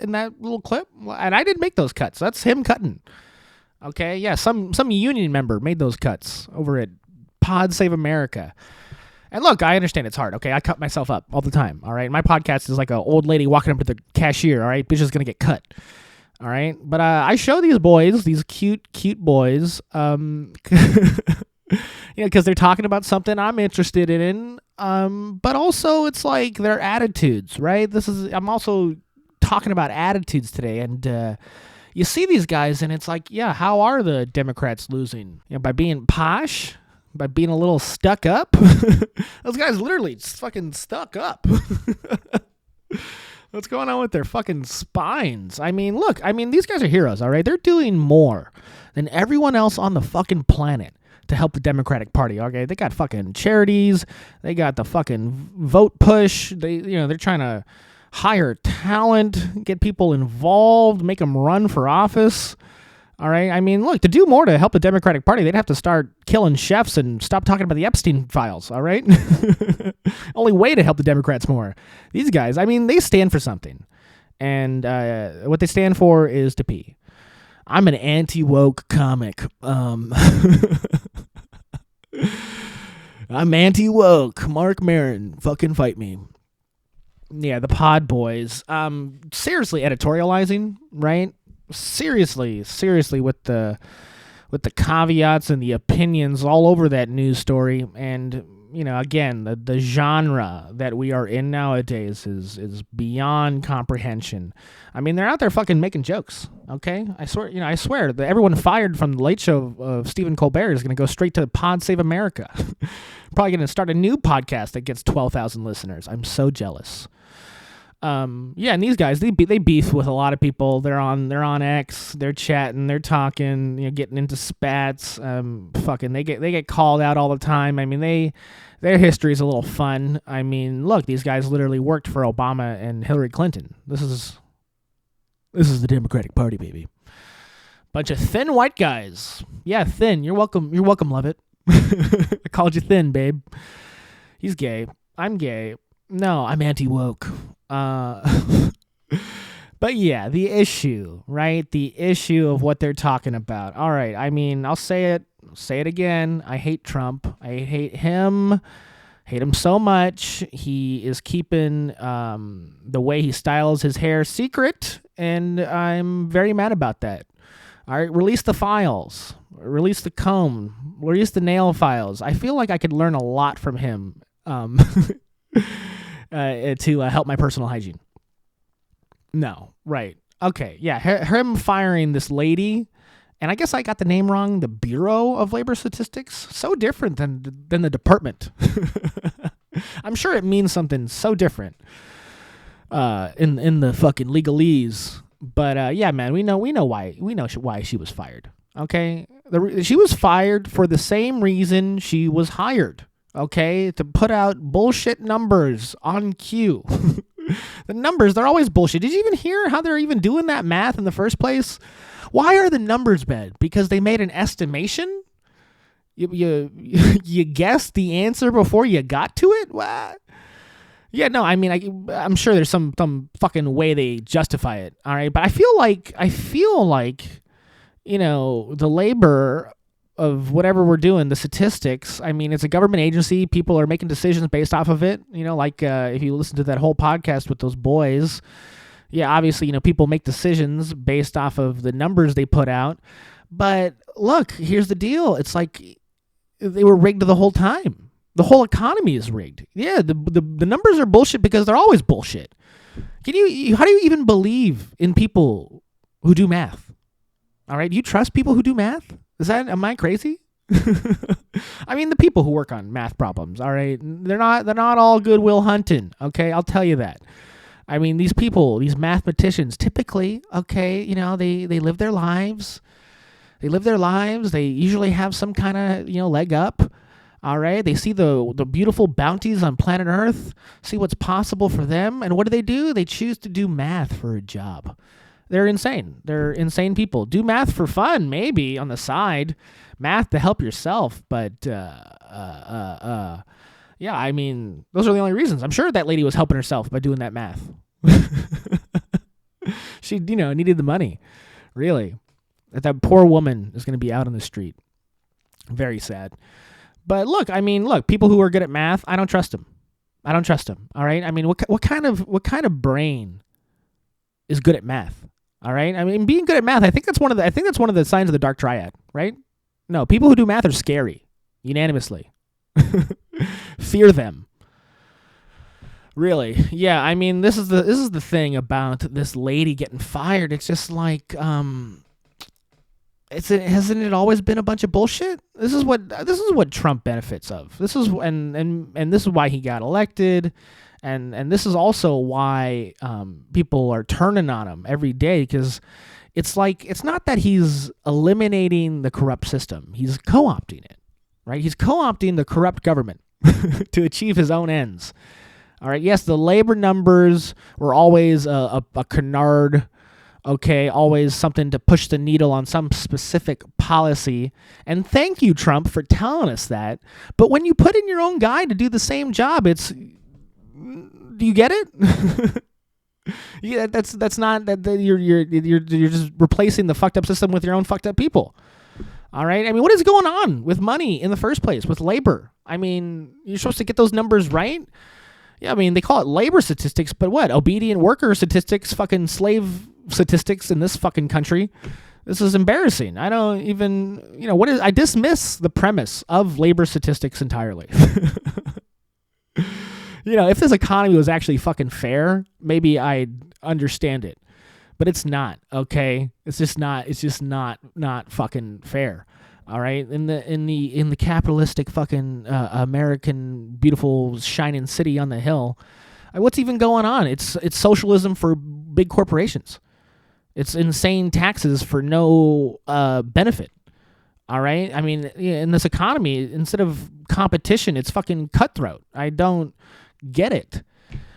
S1: in that little clip, and I didn't make those cuts. That's him cutting. Okay, yeah, some union member made those cuts over at PodSaveAmerica. And look, I understand it's hard, okay? I cut myself up all the time, all right? My podcast is like an old lady walking up to the cashier, all right? Bitch is going to get cut, all right? But I show these boys, these cute
S7: Mm-hmm.
S1: because they're talking about something I'm interested in, but also it's like their attitudes, right? I'm also talking about attitudes today, and you see these guys, and it's like, yeah, how are the Democrats losing? By being posh? By being a little stuck up? Those guys literally fucking stuck up. What's going on with their fucking spines? I mean, look, these guys are heroes, all right? They're doing more than everyone else on the fucking planet to help the Democratic Party, okay? They got fucking charities. They got the fucking vote push. They're trying to hire talent, get people involved, make them run for office. All right. I mean, look, to do more to help the Democratic Party, they'd have to start killing chefs and stop talking about the Epstein files. All right. Only way to help the Democrats more. These guys, they stand for something. And what they stand for is to pee. I'm an anti-woke comic. I'm anti-woke. Marc Maron. Fucking fight me. Yeah, the pod boys. Seriously editorializing, right? Seriously with the caveats and the opinions all over that news story. And again, the genre that we are in nowadays is beyond comprehension. They're out there fucking making jokes, okay? I swear that everyone fired from the Late Show of Stephen Colbert is going to go straight to PodSaveAmerica. Probably going to start a new podcast that gets 12,000 listeners. I'm so jealous. And these guys, they beef with a lot of people. They're on X, they're chatting, they're talking, getting into spats. They get called out all the time. Their history is a little fun. Look, these guys literally worked for Obama and Hillary Clinton. This is the Democratic Party, baby. Bunch of thin white guys. Yeah, thin. You're welcome, Lovett. I called you thin, babe. He's gay. I'm gay. No, I'm anti-woke. But yeah, the issue, right? The issue of what they're talking about. All right, I'll say it again. I hate Trump. I hate him. Hate him so much. He is keeping the way he styles his hair secret, and I'm very mad about that. All right, release the files. Release the comb. Release the nail files. I feel like I could learn a lot from him. To help my personal hygiene. No, right. Okay, yeah, him firing this lady, and I guess I got the name wrong, the Bureau of Labor Statistics, so different than the department. I'm sure it means something so different in the fucking legalese. But yeah, man, we know why she was fired. Okay, she was fired for the same reason she was hired. Okay, to put out bullshit numbers on cue. The numbers, they're always bullshit. Did you even hear how they're even doing that math in the first place? Why are the numbers bad? Because they made an estimation? You guessed the answer before you got to it? What? Yeah, no, I mean, I'm sure there's some fucking way they justify it, all right? But I feel like, you know, the labor of whatever we're doing, the statistics, I mean, it's a government agency. People are making decisions based off of it. You know, like if you listen to that whole podcast with those boys, yeah, obviously, you know, people make decisions based off of the numbers they put out. But look, here's the deal. It's like they were rigged the whole time. The whole economy is rigged. Yeah, the numbers are bullshit because they're always bullshit. How do you even believe in people who do math? All right, do you trust people who do math? Am I crazy? I mean, the people who work on math problems, all right, they're not all Good Will Hunting, okay? I'll tell you that. I mean, these people, these mathematicians, typically, okay, you know, they live their lives. They live their lives. They usually have some kind of, you know, leg up. All right, they see the beautiful bounties on planet Earth, see what's possible for them, and what do? They choose to do math for a job. They're insane. They're insane people. Do math for fun, maybe, on the side. Math to help yourself, but, yeah, I mean, those are the only reasons. I'm sure that lady was helping herself by doing that math. She, you know, needed the money, really. That poor woman is going to be out on the street. Very sad. But look, people who are good at math, I don't trust them. All right. I mean, what kind of brain is good at math? All right. I mean, being good at math, I think that's one of the signs of the dark triad, right? No, people who do math are scary, unanimously. Fear them. Really. Yeah. I mean, this is the thing about this lady getting fired. It's just like, hasn't it always been a bunch of bullshit? This is what Trump benefits of. This is and this is why he got elected, and this is also why people are turning on him every day, because it's like, it's not that he's eliminating the corrupt system. He's co-opting it, right? He's co-opting the corrupt government to achieve his own ends. All right. Yes, the labor numbers were always a canard. Okay, always something to push the needle on some specific policy. And thank you, Trump, for telling us that. But when you put in your own guy to do the same job, do you get it? Yeah, that's not that you're just replacing the fucked up system with your own fucked up people. All right? I mean, what is going on with money in the first place, with labor? I mean, you're supposed to get those numbers right. Yeah, I mean, they call it labor statistics, but what? Obedient worker statistics, fucking slave statistics in this fucking country. This is embarrassing. I don't even, you know, I dismiss the premise of labor statistics entirely. You know, if this economy was actually fucking fair, maybe I'd understand it. But it's not, okay? It's just not fucking fair. All right? In the capitalistic fucking American beautiful shining city on the hill, what's even going on? It's socialism for big corporations. It's insane taxes for no benefit. All right? I mean, in this economy, instead of competition, it's fucking cutthroat. I don't get it.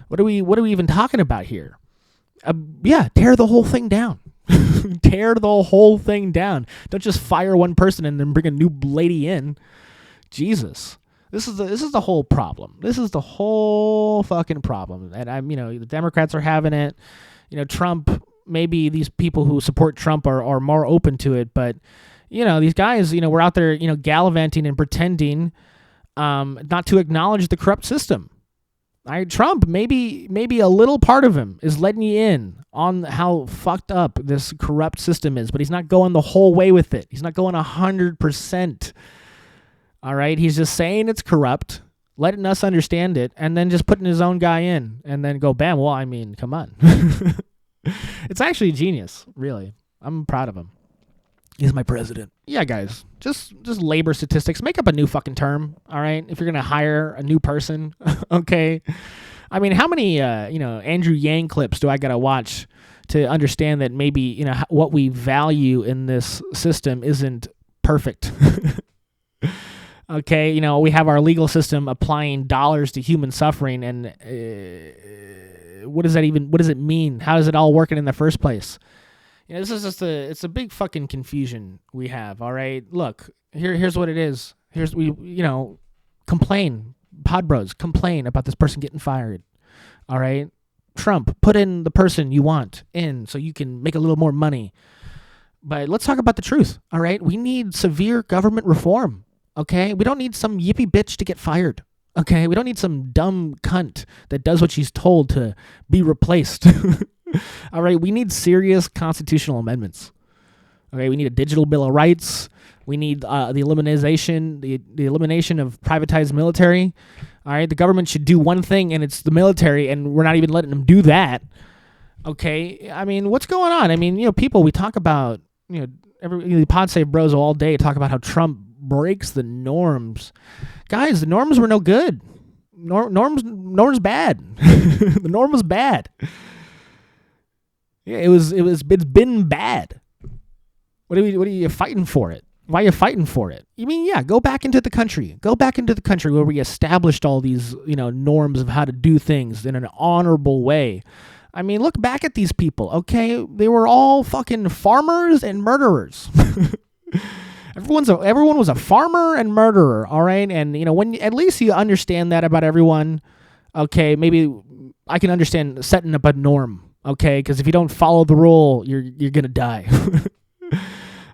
S1: What are we even talking about here? Yeah, tear the whole thing down. Tear the whole thing down. Don't just fire one person and then bring a new lady in. Jesus. This is the whole problem. This is the whole fucking problem. And the Democrats are having it. You know, Trump, maybe these people who support Trump are more open to it, but you know, these guys, you know, we're out there, you know, gallivanting and pretending not to acknowledge the corrupt system. Trump, maybe a little part of him is letting you in on how fucked up this corrupt system is, but he's not going the whole way with it. He's not going 100%. All right? He's just saying it's corrupt, letting us understand it, and then just putting his own guy in, and then go, bam, well, I mean, come on. It's actually genius, really. I'm proud of him. He's my president. Yeah, guys, just labor statistics. Make up a new fucking term, all right? If you're going to hire a new person, okay? I mean, how many, Andrew Yang clips do I got to watch to understand that maybe, you know, what we value in this system isn't perfect? Okay, you know, we have our legal system applying dollars to human suffering, and what does it mean? How is it all working in the first place? You know, this is just it's a big fucking confusion we have, all right? Look, here's what it is. Complain. Pod bros, complain about this person getting fired. All right? Trump, put in the person you want in so you can make a little more money. But let's talk about the truth, all right? We need severe government reform, okay? We don't need some yippee bitch to get fired, okay? We don't need some dumb cunt that does what she's told to be replaced. All right? We need serious constitutional amendments. Okay, we need a digital Bill of Rights. We need the elimination of privatized military. All right, the government should do one thing, and it's the military, and we're not even letting them do that. Okay, I mean, what's going on? I mean, people, we talk about, the PodSave bros all day talk about how Trump breaks the norms. Guys, the norms were no good. Norms bad. The norm was bad. Yeah, it's been bad. What are you fighting for it? Why are you fighting for it? You mean, yeah, go back into the country. Go back into the country where we established all these, norms of how to do things in an honorable way. I mean, look back at these people, okay? They were all fucking farmers and murderers. Everyone was a farmer and murderer, all right? And, when at least you understand that about everyone, okay, maybe I can understand setting up a norm, okay? Because if you don't follow the rule, you're going to die.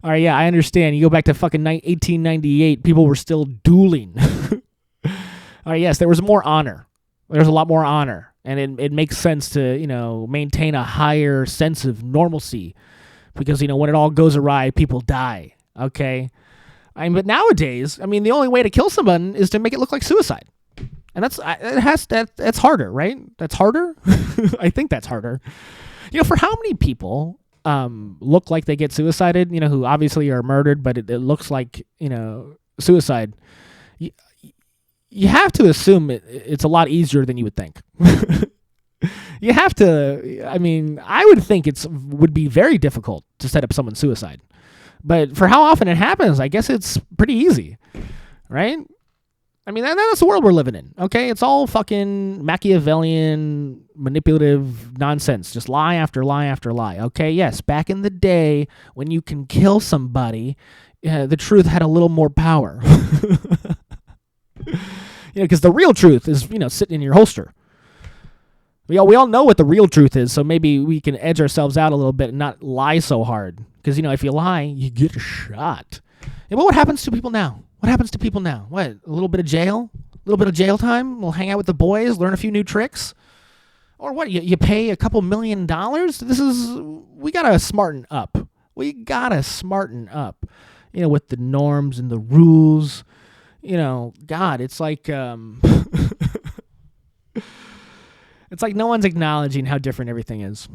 S1: All right, yeah, I understand. You go back to fucking 1898, people were still dueling. All right, yes, there was more honor. There's a lot more honor. And it makes sense to, maintain a higher sense of normalcy. Because, when it all goes awry, people die. Okay? But nowadays, the only way to kill someone is to make it look like suicide. And that's harder, right? That's harder? I think that's harder. For how many people look like they get suicided, who obviously are murdered, but it looks like, suicide. You have to assume it's a lot easier than you would think. You have to, I would think would be very difficult to set up someone's suicide. But for how often it happens, I guess it's pretty easy, right? That's the world we're living in, okay? It's all fucking Machiavellian, manipulative nonsense. Just lie after lie after lie, okay? Yes, back in the day, when you can kill somebody, the truth had a little more power. Because the real truth is, sitting in your holster. We all know what the real truth is, so maybe we can edge ourselves out a little bit and not lie so hard. Because, if you lie, you get shot. And what happens to people now? What happens to people now? What, a little bit of jail? A little bit of jail time? We'll hang out with the boys, learn a few new tricks? Or what, you pay a couple $1 million? We gotta smarten up. With the norms and the rules. God, it's like, it's like no one's acknowledging how different everything is.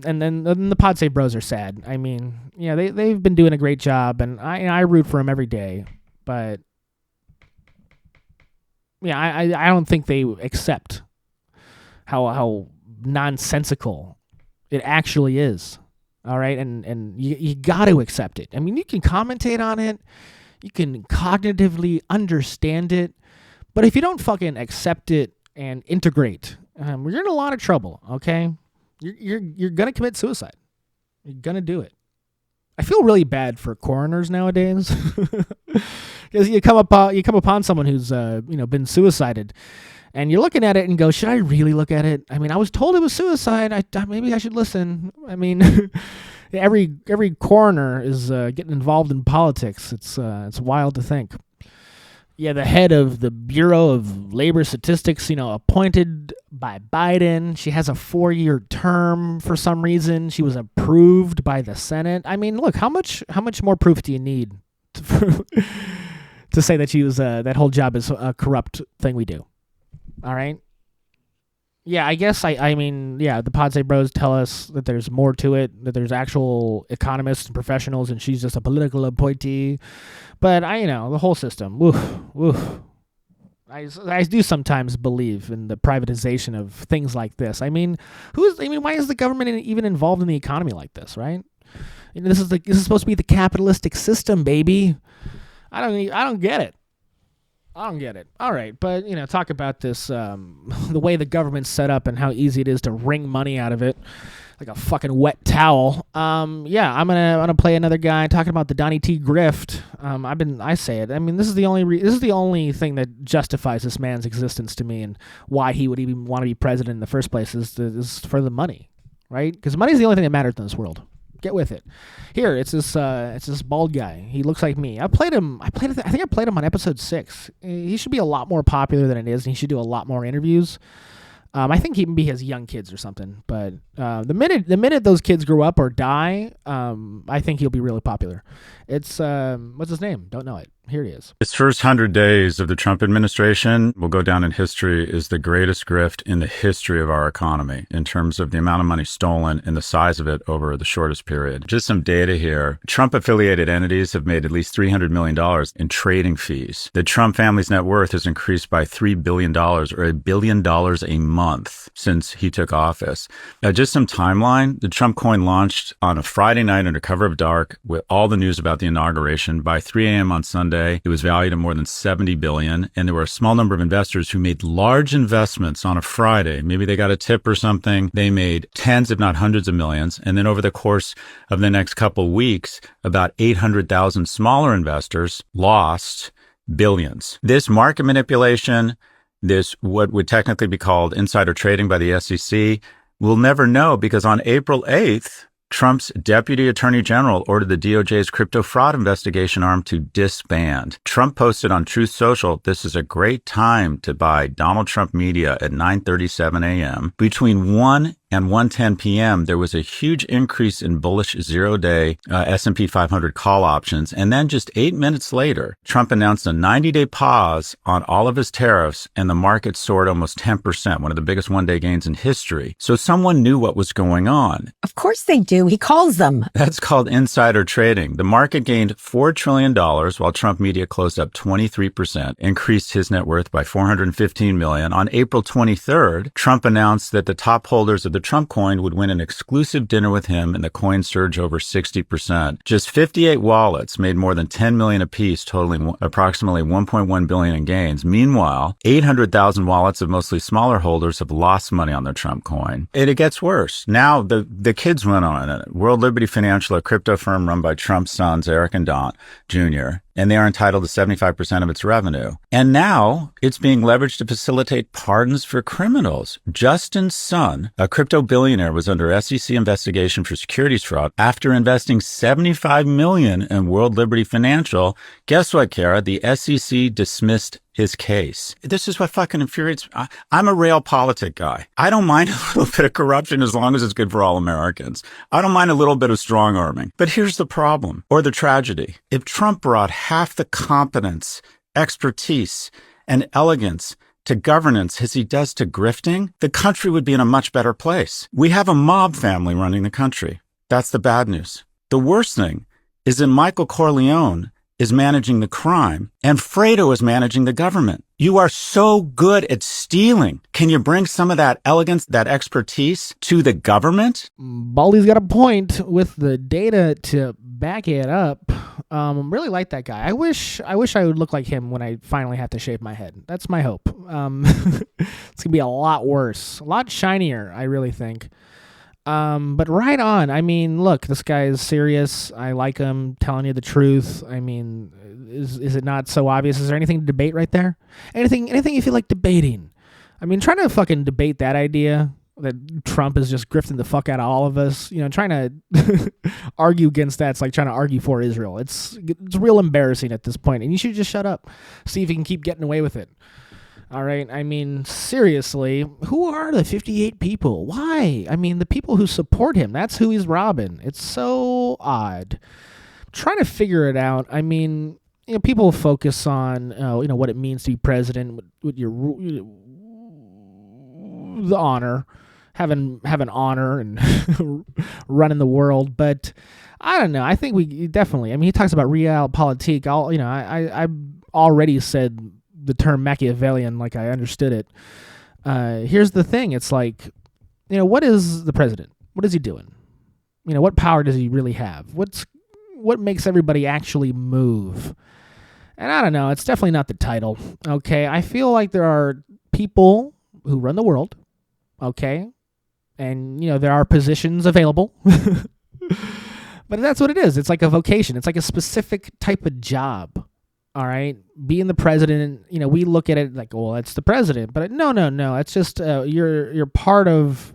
S1: And then the PodSave bros are sad. They've been doing a great job, and I root for them every day. But yeah, I don't think they accept how nonsensical it actually is. All right, and you got to accept it. You can commentate on it, you can cognitively understand it, but if you don't fucking accept it and integrate, you're in a lot of trouble. Okay. You're gonna commit suicide. You're gonna do it. I feel really bad for coroners nowadays, because you come upon someone who's been suicided, and you're looking at it and go, should I really look at it? I was told it was suicide. Maybe I should listen. Every coroner is getting involved in politics. It's wild to think. Yeah, the head of the Bureau of Labor Statistics, appointed by Biden. She has a 4-year term for some reason. She was approved by the Senate. Look, how much more proof do you need to say that she was that whole job is a corrupt thing we do? All right. Yeah, I guess the PodSave bros tell us that there's more to it, that there's actual economists and professionals, and she's just a political appointee. But the whole system, woof. I do sometimes believe in the privatization of things like this. Why is the government even involved in the economy like this, right? This is supposed to be the capitalistic system, baby. I don't get it. I don't get it. All right, but, talk about this, the way the government's set up and how easy it is to wring money out of it. like a fucking wet towel. Yeah, I'm gonna play another guy talking about the Donny T grift. I say it. I mean, this is the only thing that justifies this man's existence to me, and why he would even want to be president in the first place is for the money, right? Because money is the only thing that matters in this world. Get with it. Here, it's this bald guy. He looks like me. I think I played him on episode 6. He should be a lot more popular than it is, and he should do a lot more interviews. I think he maybe has young kids or something, but the minute those kids grow up or die, I think he'll be really popular. It's what's his name? Don't know it. Here he is.
S8: Its first 100 days of the Trump administration will go down in history as the greatest grift in the history of our economy in terms of the amount of money stolen and the size of it over the shortest period. Just some data here. Trump-affiliated entities have made at least $300 million in trading fees. The Trump family's net worth has increased by $3 billion, or $1 billion a month since he took office. Just some timeline. The Trump coin launched on a Friday night under cover of dark with all the news about the inauguration. By 3 a.m. on Sunday, it was valued at more than $70 billion, and there were a small number of investors who made large investments on a Friday. Maybe they got a tip or something. They made tens, if not hundreds of millions, and then over the course of the next couple weeks, about 800,000 smaller investors lost billions. This market manipulation, this what would technically be called insider trading by the SEC, we'll never know, because on April 8th, Trump's deputy attorney general ordered the DOJ's crypto fraud investigation arm to disband. Trump posted on Truth Social, "This is a great time to buy Donald Trump media at 9:37 a.m. Between 1 and 1:10 p.m., there was a huge increase in bullish zero-day S&P 500 call options. And then just 8 minutes later, Trump announced a 90-day pause on all of his tariffs, and the market soared almost 10%, one of the biggest one-day gains in history. So someone knew what was going on.
S9: Of course they do. He calls them.
S8: That's called insider trading. The market gained $4 trillion while Trump media closed up 23%, increased his net worth by $415 million. On April 23rd, Trump announced that the top holders of the Trump coin would win an exclusive dinner with him, and the coin surged over 60%. Just 58 wallets made more than $10 million apiece, totaling approximately $1.1 billion in gains. Meanwhile, 800,000 wallets of mostly smaller holders have lost money on their Trump coin. And it gets worse. Now the kids went on it. World Liberty Financial, a crypto firm run by Trump's sons, Eric and Don Jr., and they are entitled to 75% of its revenue. And now it's being leveraged to facilitate pardons for criminals. Justin's son, a crypto billionaire, was under SEC investigation for securities fraud after investing $75 million in World Liberty Financial. Guess what, Kara? The SEC dismissed his case. This is what fucking infuriates me. I'm a realpolitik guy. I don't mind a little bit of corruption as long as it's good for all Americans. I don't mind a little bit of strong arming. But here's the problem, or the tragedy. If Trump brought half the competence, expertise, and elegance to governance as he does to grifting, the country would be in a much better place. We have a mob family running the country. That's the bad news. The worst thing is that Michael Corleone is managing the crime, and Fredo is managing the government. You are so good at stealing. Can you bring some of that elegance, that expertise to the government?
S1: Baldy's got a point with the data to back it up. Really like that guy. I wish I would look like him when I finally have to shave my head. That's my hope. It's gonna be a lot worse, a lot shinier, I really think. But right on. I mean, look, this guy is serious. I like him telling you the truth. I mean, is it not so obvious? Is there anything to debate right there? Anything you feel like debating? I mean, trying to fucking debate that idea that Trump is just grifting the fuck out of all of us, trying to argue against that's like trying to argue for Israel. It's real embarrassing at this point, and you should just shut up. See if you can keep getting away with it. All right. I mean, seriously, who are the 58 people? Why? I mean, the people who support him, that's who he's robbing. It's so odd. I'm trying to figure it out. I mean, people focus on, what it means to be president with the honor, having honor and running the world. But I don't know. I think we definitely, he talks about realpolitik. I already said the term Machiavellian like I understood it. Here's the thing. It's like, what is the president? What is he doing? What power does he really have? What makes everybody actually move? And I don't know. It's definitely not the title. Okay. I feel like there are people who run the world. Okay. And, there are positions available. But that's what it is. It's like a vocation. It's like a specific type of job. All right? Being the president, we look at it like, well, it's the president. But no. It's just you're part of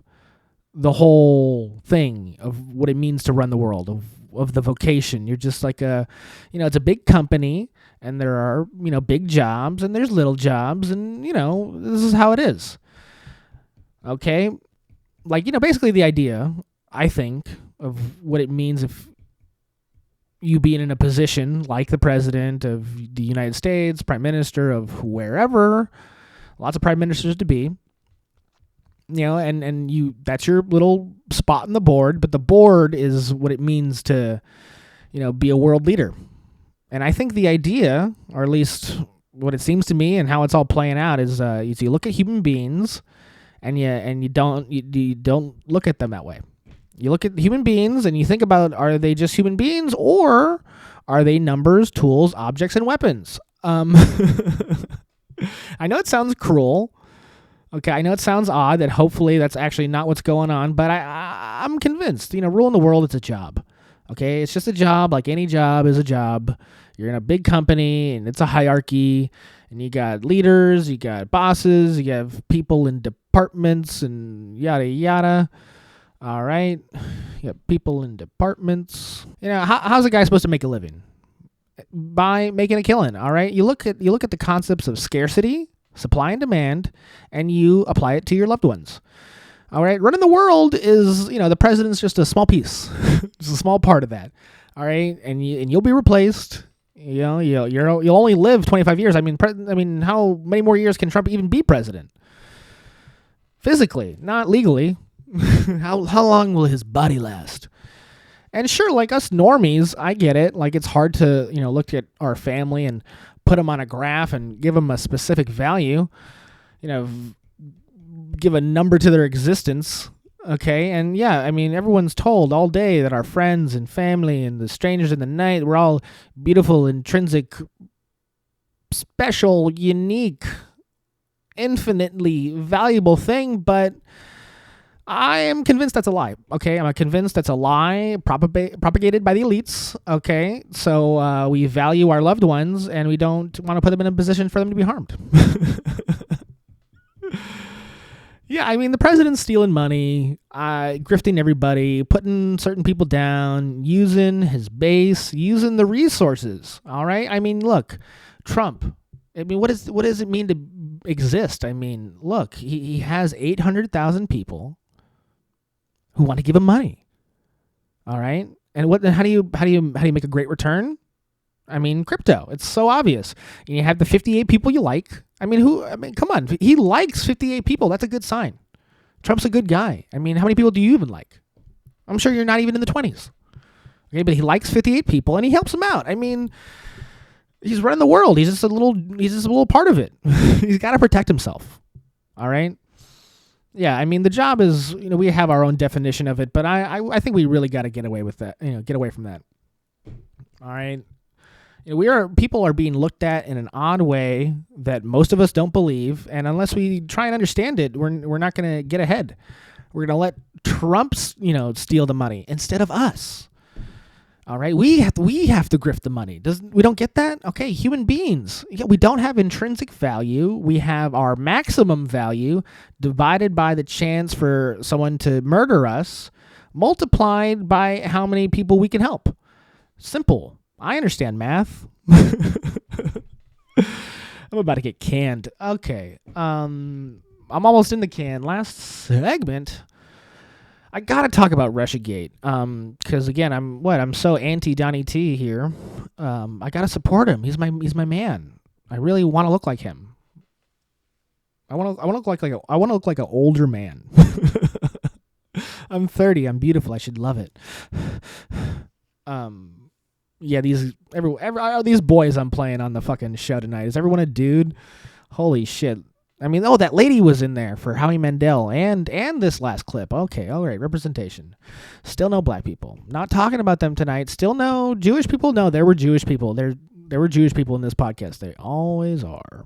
S1: the whole thing of what it means to run the world, of the vocation. You're just like it's a big company, and there are, big jobs, and there's little jobs, and, this is how it is. Okay? Like, basically the idea, I think, of what it means if you being in a position like the president of the United States, prime minister of wherever, lots of prime ministers to be, and you, that's your little spot in the board, but the board is what it means to, be a world leader. And I think the idea, or at least what it seems to me and how it's all playing out, is you look at human beings and you don't look at them that way. You look at human beings and you think about, are they just human beings, or are they numbers, tools, objects, and weapons? I know it sounds cruel. Okay, I know it sounds odd that hopefully that's actually not what's going on, but I'm convinced, ruling the world, it's a job. Okay, it's just a job, like any job is a job. You're in a big company, and it's a hierarchy, and you got leaders, you got bosses, you have people in departments, and yada, yada. All right, you got people in departments. How's a guy supposed to make a living? By making a killing, all right? You look at the concepts of scarcity, supply and demand, and you apply it to your loved ones. All right, running the world is, the president's just a small piece, just a small part of that. All right, and you'll be replaced. You'll only live 25 years. I mean, how many more years can Trump even be president? Physically, not legally. How long will his body last? And sure, like us normies, I get it. Like, it's hard to, look at our family and put them on a graph and give them a specific value, give a number to their existence. Okay. And yeah, everyone's told all day that our friends and family and the strangers in the night, we're all beautiful, intrinsic, special, unique, infinitely valuable thing. But I am convinced that's a lie. Okay, I'm convinced that's a lie propagated by the elites. Okay, so we value our loved ones, and we don't want to put them in a position for them to be harmed. Yeah, the president's stealing money, grifting everybody, putting certain people down, using his base, using the resources. All right, look, Trump. What does it mean to exist? Look, he has 800,000 people who want to give him money. All right? And how do you make a great return? Crypto. It's so obvious. And you have the 58 people you like. Come on. He likes 58 people. That's a good sign. Trump's a good guy. How many people do you even like? I'm sure you're not even in the 20s. Okay, but he likes 58 people and he helps them out. He's running the world. He's just a little part of it. He's got to protect himself. All right? Yeah, the job is, we have our own definition of it, but I think we really got to get away with that, get away from that. All right. People are being looked at in an odd way that most of us don't believe, and unless we try and understand it, we're not going to get ahead. We're going to let Trump, steal the money instead of us. All right, we have to grift the money. We don't get that? Okay, human beings. We don't have intrinsic value. We have our maximum value divided by the chance for someone to murder us, multiplied by how many people we can help. Simple. I understand math. I'm about to get canned. Okay. I'm almost in the can. Last segment. I gotta talk about Russiagate, because again, I'm so anti Donny T here. I gotta support him. He's my man. I really want to look like him. I want to look like an older man. I'm 30. I'm beautiful. I should love it. Yeah, these boys I'm playing on the fucking show tonight. Is everyone a dude? Holy shit. That lady was in there for Howie Mandel and this last clip. Okay, all right, representation. Still no black people. Not talking about them tonight. Still no Jewish people. No, there were Jewish people. There were Jewish people in this podcast. They always are.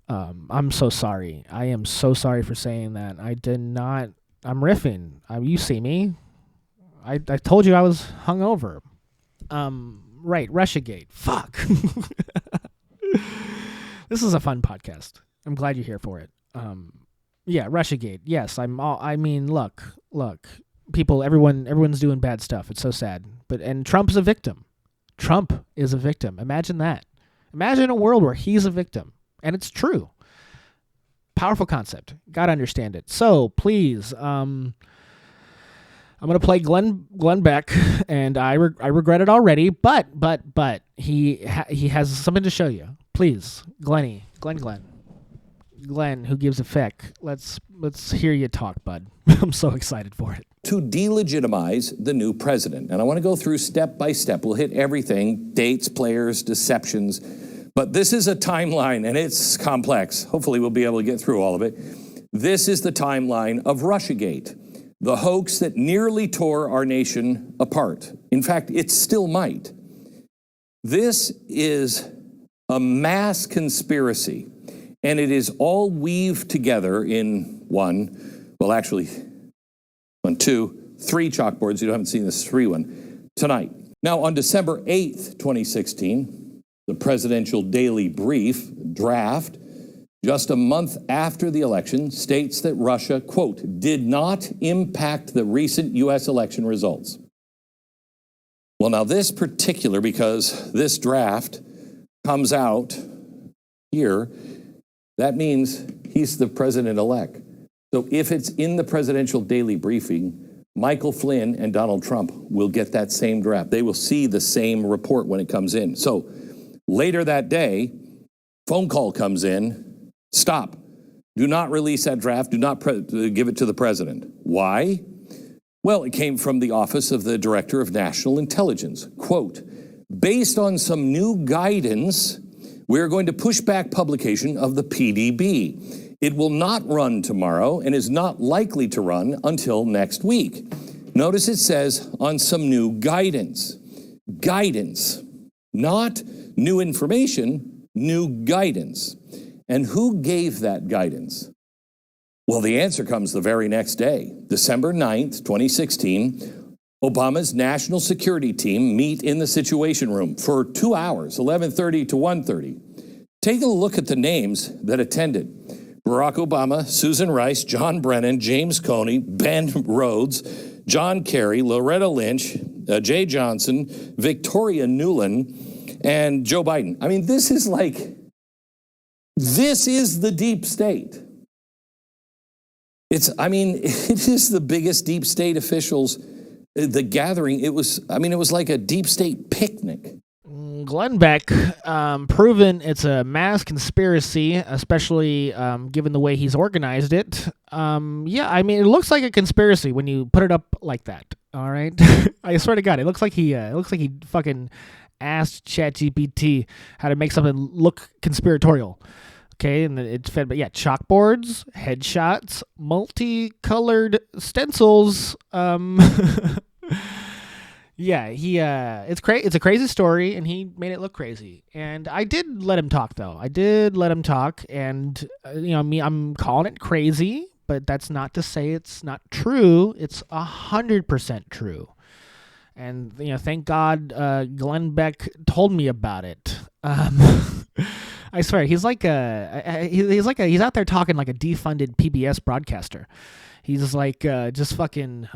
S1: I'm so sorry. I am so sorry for saying that. I did not I'm riffing. You see me. I told you I was hungover. Right, Russiagate. Fuck. This is a fun podcast. I'm glad you're here for it. Yeah, Russiagate. Yes, look. People, everyone's doing bad stuff. It's so sad. And Trump's a victim. Trump is a victim. Imagine that. Imagine a world where he's a victim. And it's true. Powerful concept. Gotta understand it. So please, I'm gonna play Glenn Beck, and I regret it already. But he has something to show you. Please, Glenn, who gives a feck? Let's hear you talk, bud. I'm so excited for it.
S10: To delegitimize the new president, and I want to go through step by step. We'll hit everything: dates, players, deceptions. But this is a timeline, and it's complex. Hopefully we'll be able to get through all of it. This is the timeline of Russiagate, the hoax that nearly tore our nation apart. In fact, it still might. This is a mass conspiracy, and it is all weaved together in three chalkboards. You haven't seen this 3 one tonight. Now, on December 8th, 2016, the Presidential Daily Brief draft, just a month after the election, states that Russia, quote, did not impact the recent U.S. election results. Well, now this particular, because this draft comes out here, that means he's the president-elect. So if it's in the Presidential Daily Briefing, Michael Flynn and Donald Trump will get that same draft. They will see the same report when it comes in. So later that day, phone call comes in. Stop. Do not release that draft. Do not give it to the president. Why? Well, it came from the Office of the Director of National Intelligence. Quote, based on some new guidance, we're going to push back publication of the PDB. It will not run tomorrow and is not likely to run until next week. Notice it says on some new guidance. Guidance, not new information, new guidance. And who gave that guidance? Well, the answer comes the very next day. December 9th, 2016, Obama's national security team meet in the Situation Room for 2 hours, 11:30 to 1:30. Take a look at the names that attended. Barack Obama, Susan Rice, John Brennan, James Comey, Ben Rhodes, John Kerry, Loretta Lynch, Jay Johnson, Victoria Nuland, and Joe Biden. I mean, this is the deep state. It is the biggest deep state officials, the gathering. It was like a deep state picnic.
S1: Glenn Beck, proven it's a mass conspiracy, especially given the way he's organized it. It looks like a conspiracy when you put it up like that. All right, I swear to God, it looks like he fucking asked ChatGPT how to make something look conspiratorial. Okay, and it's fed, but yeah, chalkboards, headshots, multicolored stencils. Yeah, it's a crazy story, and he made it look crazy. And I did let him talk, though. I did let him talk, and I'm calling it crazy, but that's not to say it's not true. It's 100% true. And thank God, Glenn Beck told me about it. I swear, he's out there talking like a defunded PBS broadcaster. He's like just fucking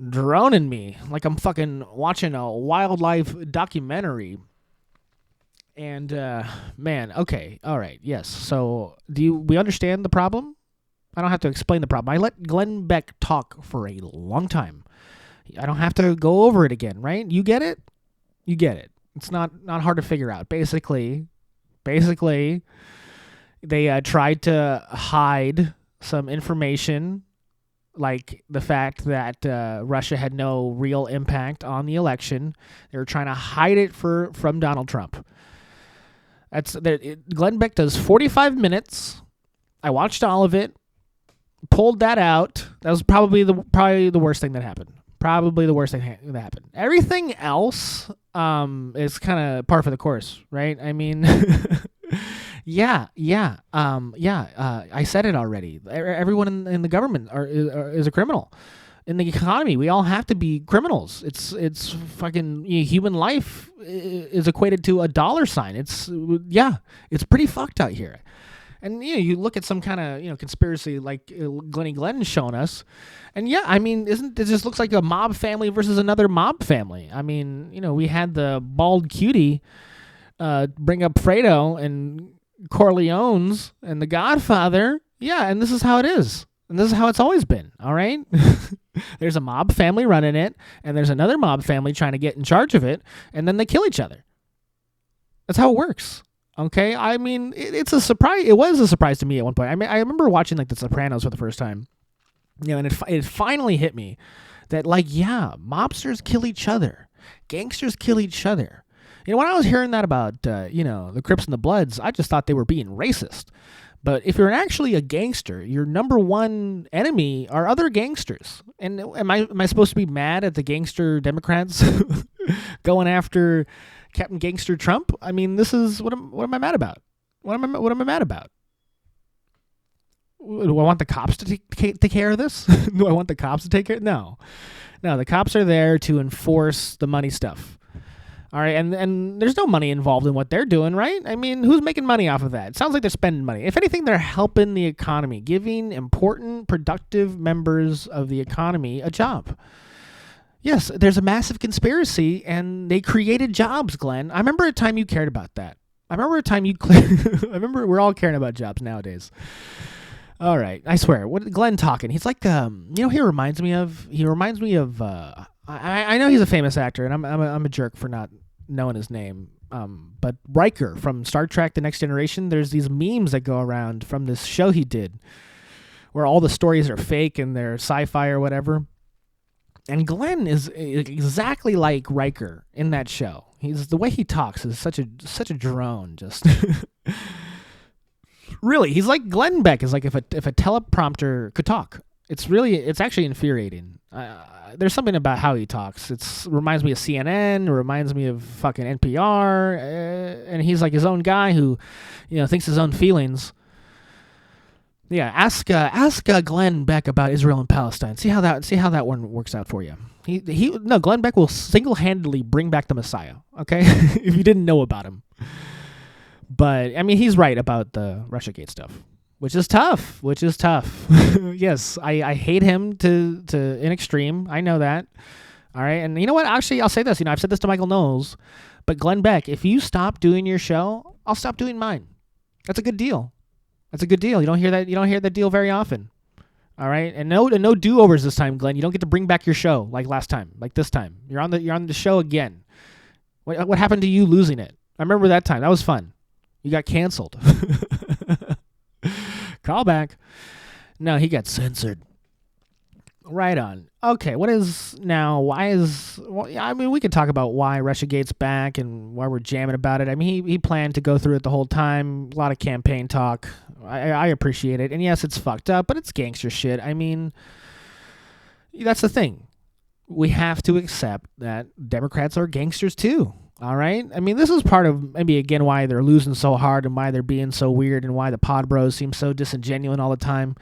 S1: droning me like I'm fucking watching a wildlife documentary. And man, okay, all right, yes. So we understand the problem? I don't have to explain the problem. I let Glenn Beck talk for a long time. I don't have to go over it again, right? You get it? You get it. It's not hard to figure out. Basically, they tried to hide some information, like the fact that Russia had no real impact on the election. They were trying to hide it from Donald Trump. Glenn Beck does 45 minutes. I watched all of it, pulled that out. That was probably the worst thing that happened. Probably the worst thing that happened. Everything else is kind of par for the course, right? I mean, Yeah. I said it already. Everyone in the government is a criminal. In the economy, we all have to be criminals. It's fucking human life is equated to a dollar sign. It's pretty fucked out here. And you look at some kind of conspiracy like Glenn's showing us, and I mean, it just looks like a mob family versus another mob family. I mean, we had the bald cutie bring up Fredo and Corleone's and the Godfather. Yeah, and this is how it is. And this is how it's always been, all right? There's a mob family running it, and there's another mob family trying to get in charge of it, and then they kill each other. That's how it works. Okay, I mean, it's a surprise. It was a surprise to me at one point. I mean, I remember watching like The Sopranos for the first time, and it finally hit me that mobsters kill each other, gangsters kill each other. When I was hearing that about the Crips and the Bloods, I just thought they were being racist. But if you're actually a gangster, your number one enemy are other gangsters. And am I supposed to be mad at the gangster Democrats going after Captain Gangster Trump? I mean, this is what am I mad about? What am I mad about? Do I want the cops to take care of this? Do I want the cops to take care? No, the cops are there to enforce the money stuff. All right, and there's no money involved in what they're doing, right? I mean, who's making money off of that? It sounds like they're spending money. If anything, they're helping the economy, giving important, productive members of the economy a job. Yes, there's a massive conspiracy, and they created jobs, Glenn. I remember a time you cared about that. I remember we're all caring about jobs nowadays. All right, I swear. What Glenn talking? He's like, he reminds me of. I know he's a famous actor, and I'm a jerk for not knowing his name. But Riker from Star Trek: The Next Generation. There's these memes that go around from this show he did, where all the stories are fake and they're sci-fi or whatever. And Glenn is exactly like Riker in that show. The way he talks is such a drone. Just really, he's like Glenn Beck is like if a teleprompter could talk. It's actually infuriating. There's something about how he talks. It reminds me of CNN. It reminds me of fucking NPR. And he's like his own guy who, thinks his own feelings. Yeah, ask Glenn Beck about Israel and Palestine. See how that one works out for you. Glenn Beck will single-handedly bring back the Messiah. Okay, if you didn't know about him. But I mean, he's right about the Russiagate stuff. Which is tough. Yes, I hate him to an extreme. I know that. All right, and you know what? Actually, I'll say this. I've said this to Michael Knowles, but Glenn Beck, if you stop doing your show, I'll stop doing mine. That's a good deal. You don't hear that deal very often. All right, and no do-overs this time, Glenn. You don't get to bring back your show like last time, like this time. You're on the show again. What happened to you losing it? I remember that time. That was fun. You got canceled. Call back. No, he got censored. Right on. Okay, we could talk about why Russiagate's back and why we're jamming about it. I mean, he planned to go through it the whole time. A lot of campaign talk. I appreciate it. And yes, it's fucked up, but it's gangster shit. I mean, that's the thing. We have to accept that Democrats are gangsters too. All right? I mean, this is part of maybe, again, why they're losing so hard and why they're being so weird and why the pod bros seem so disingenuous all the time.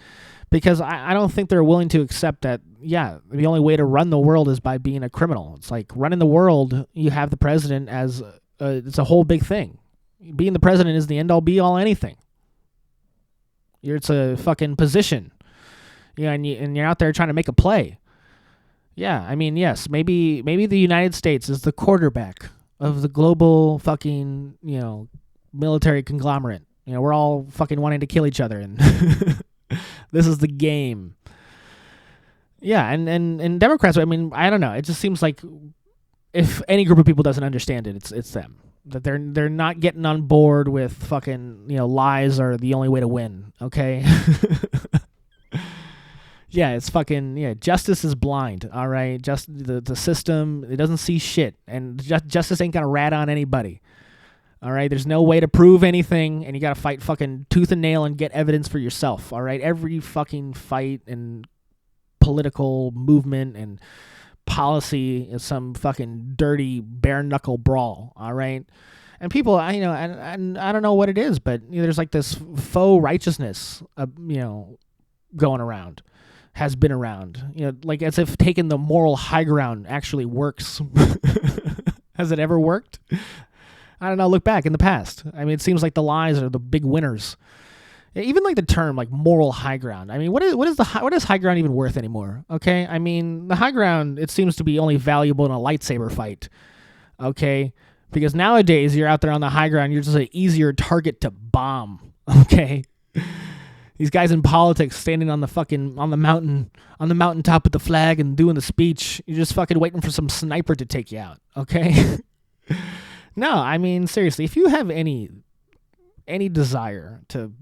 S1: Because I don't think they're willing to accept that, the only way to run the world is by being a criminal. It's like running the world, you have the president as, it's a whole big thing. Being the president is the end-all, be-all, anything. It's a fucking position. And you're out there trying to make a play. Yeah, I mean, yes, maybe the United States is the quarterback of the global fucking, military conglomerate. We're all fucking wanting to kill each other, and this is the game. Yeah, and Democrats, I mean, I don't know. It just seems like if any group of people doesn't understand it, it's them. That they're not getting on board with fucking, lies are the only way to win, okay? Yeah, it's fucking, justice is blind, all right? Just the system, it doesn't see shit, and justice ain't gonna rat on anybody, all right? There's no way to prove anything, and you gotta fight fucking tooth and nail and get evidence for yourself, all right? Every fucking fight and political movement and policy is some fucking dirty bare-knuckle brawl, all right? And people, and I don't know what it is, but there's like this faux righteousness, going around, has been around, like as if taking the moral high ground actually works. Has it ever worked? I don't know. Look back in the past. I mean, it seems like the lies are the big winners. Even like the term like moral high ground. I mean, what is high ground even worth anymore? Okay, I mean the high ground, it seems to be only valuable in a lightsaber fight. Okay. Because nowadays, you're out there on the high ground, you're just an easier target to bomb, okay? These guys in politics standing on the mountaintop with the flag and doing the speech, you're just fucking waiting for some sniper to take you out, okay? No, I mean, seriously, if you have any desire to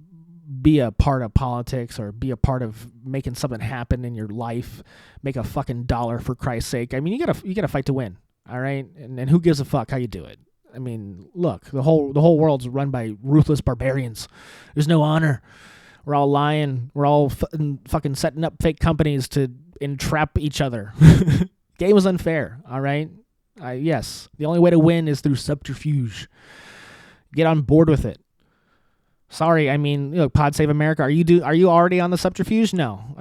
S1: be a part of politics or be a part of making something happen in your life, make a fucking dollar for Christ's sake, I mean, you gotta fight to win. All right, and who gives a fuck how you do it? I mean, look, the whole world's run by ruthless barbarians. There's no honor. We're all lying. We're all fucking setting up fake companies to entrap each other. Game is unfair. All right. Yes, the only way to win is through subterfuge. Get on board with it. Sorry, I mean, PodSaveAmerica. Are you already on the subterfuge? No.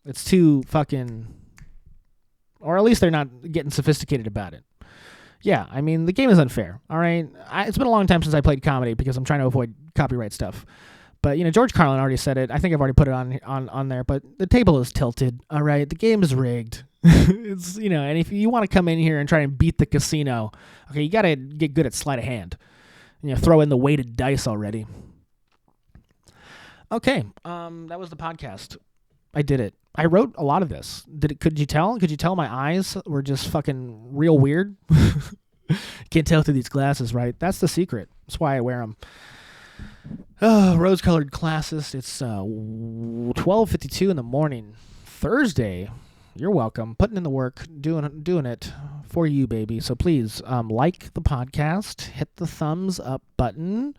S1: It's too fucking. Or at least they're not getting sophisticated about it. Yeah, I mean, the game is unfair, all right? It's been a long time since I played comedy because I'm trying to avoid copyright stuff. But, George Carlin already said it. I think I've already put it on there. But the table is tilted, all right? The game is rigged. It's, and if you want to come in here and try and beat the casino, okay, you got to get good at sleight of hand. Throw in the weighted dice already. Okay, that was the podcast. I did it. I wrote a lot of this. Could you tell? Could you tell my eyes were just fucking real weird? Can't tell through these glasses, right? That's the secret. That's why I wear them. Rose-colored Classist. It's 12:52 in the morning. Thursday. You're welcome. Putting in the work, doing it for you, baby. So please like the podcast, hit the thumbs up button.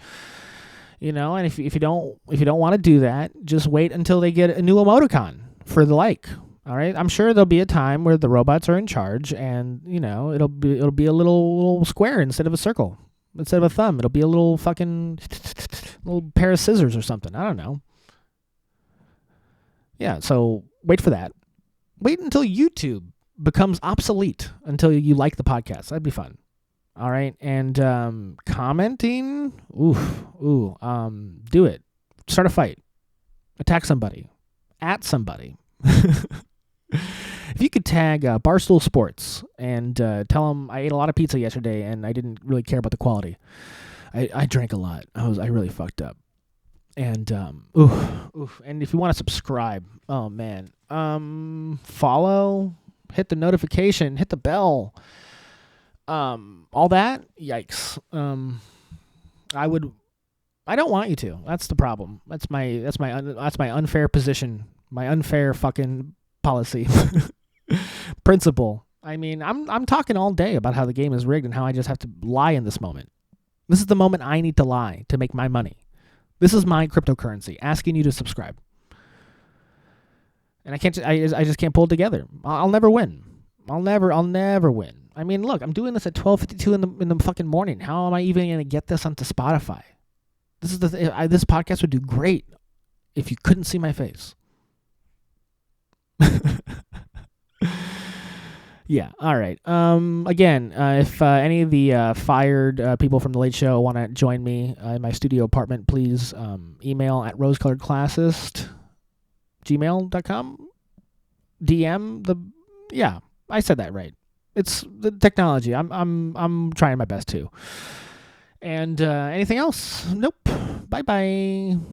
S1: And if you don't want to do that, just wait until they get a new emoticon for the like. All right, I'm sure there'll be a time where the robots are in charge, and it'll be a little square instead of a circle, instead of a thumb. It'll be a little fucking little pair of scissors or something. I don't know. Yeah, so wait for that. Wait until YouTube becomes obsolete until you like the podcast. That'd be fun. All right, and commenting, do it. Start a fight. Attack somebody. At somebody. If you could tag Barstool Sports and tell them I ate a lot of pizza yesterday and I didn't really care about the quality. I drank a lot. I really fucked up. And and if you want to subscribe, oh man, follow, hit the notification, hit the bell. All that, yikes. I don't want you to. That's the problem. That's my unfair position, my unfair fucking policy, principle. I mean, I'm talking all day about how the game is rigged and how I just have to lie in this moment. This is the moment I need to lie to make my money. This is my cryptocurrency, asking you to subscribe. And I just can't pull it together. I'll never win. I'll never win. I mean, look, I'm doing this at 12:52 in the fucking morning. How am I even going to get this onto Spotify? This is this podcast would do great if you couldn't see my face. Yeah, all right. Again, if any of the fired people from The Late Show want to join me in my studio apartment, please email at rosecoloredclassist@gmail.com. DM yeah, I said that right. It's the technology. I'm trying my best too. And anything else? Nope. Bye-bye.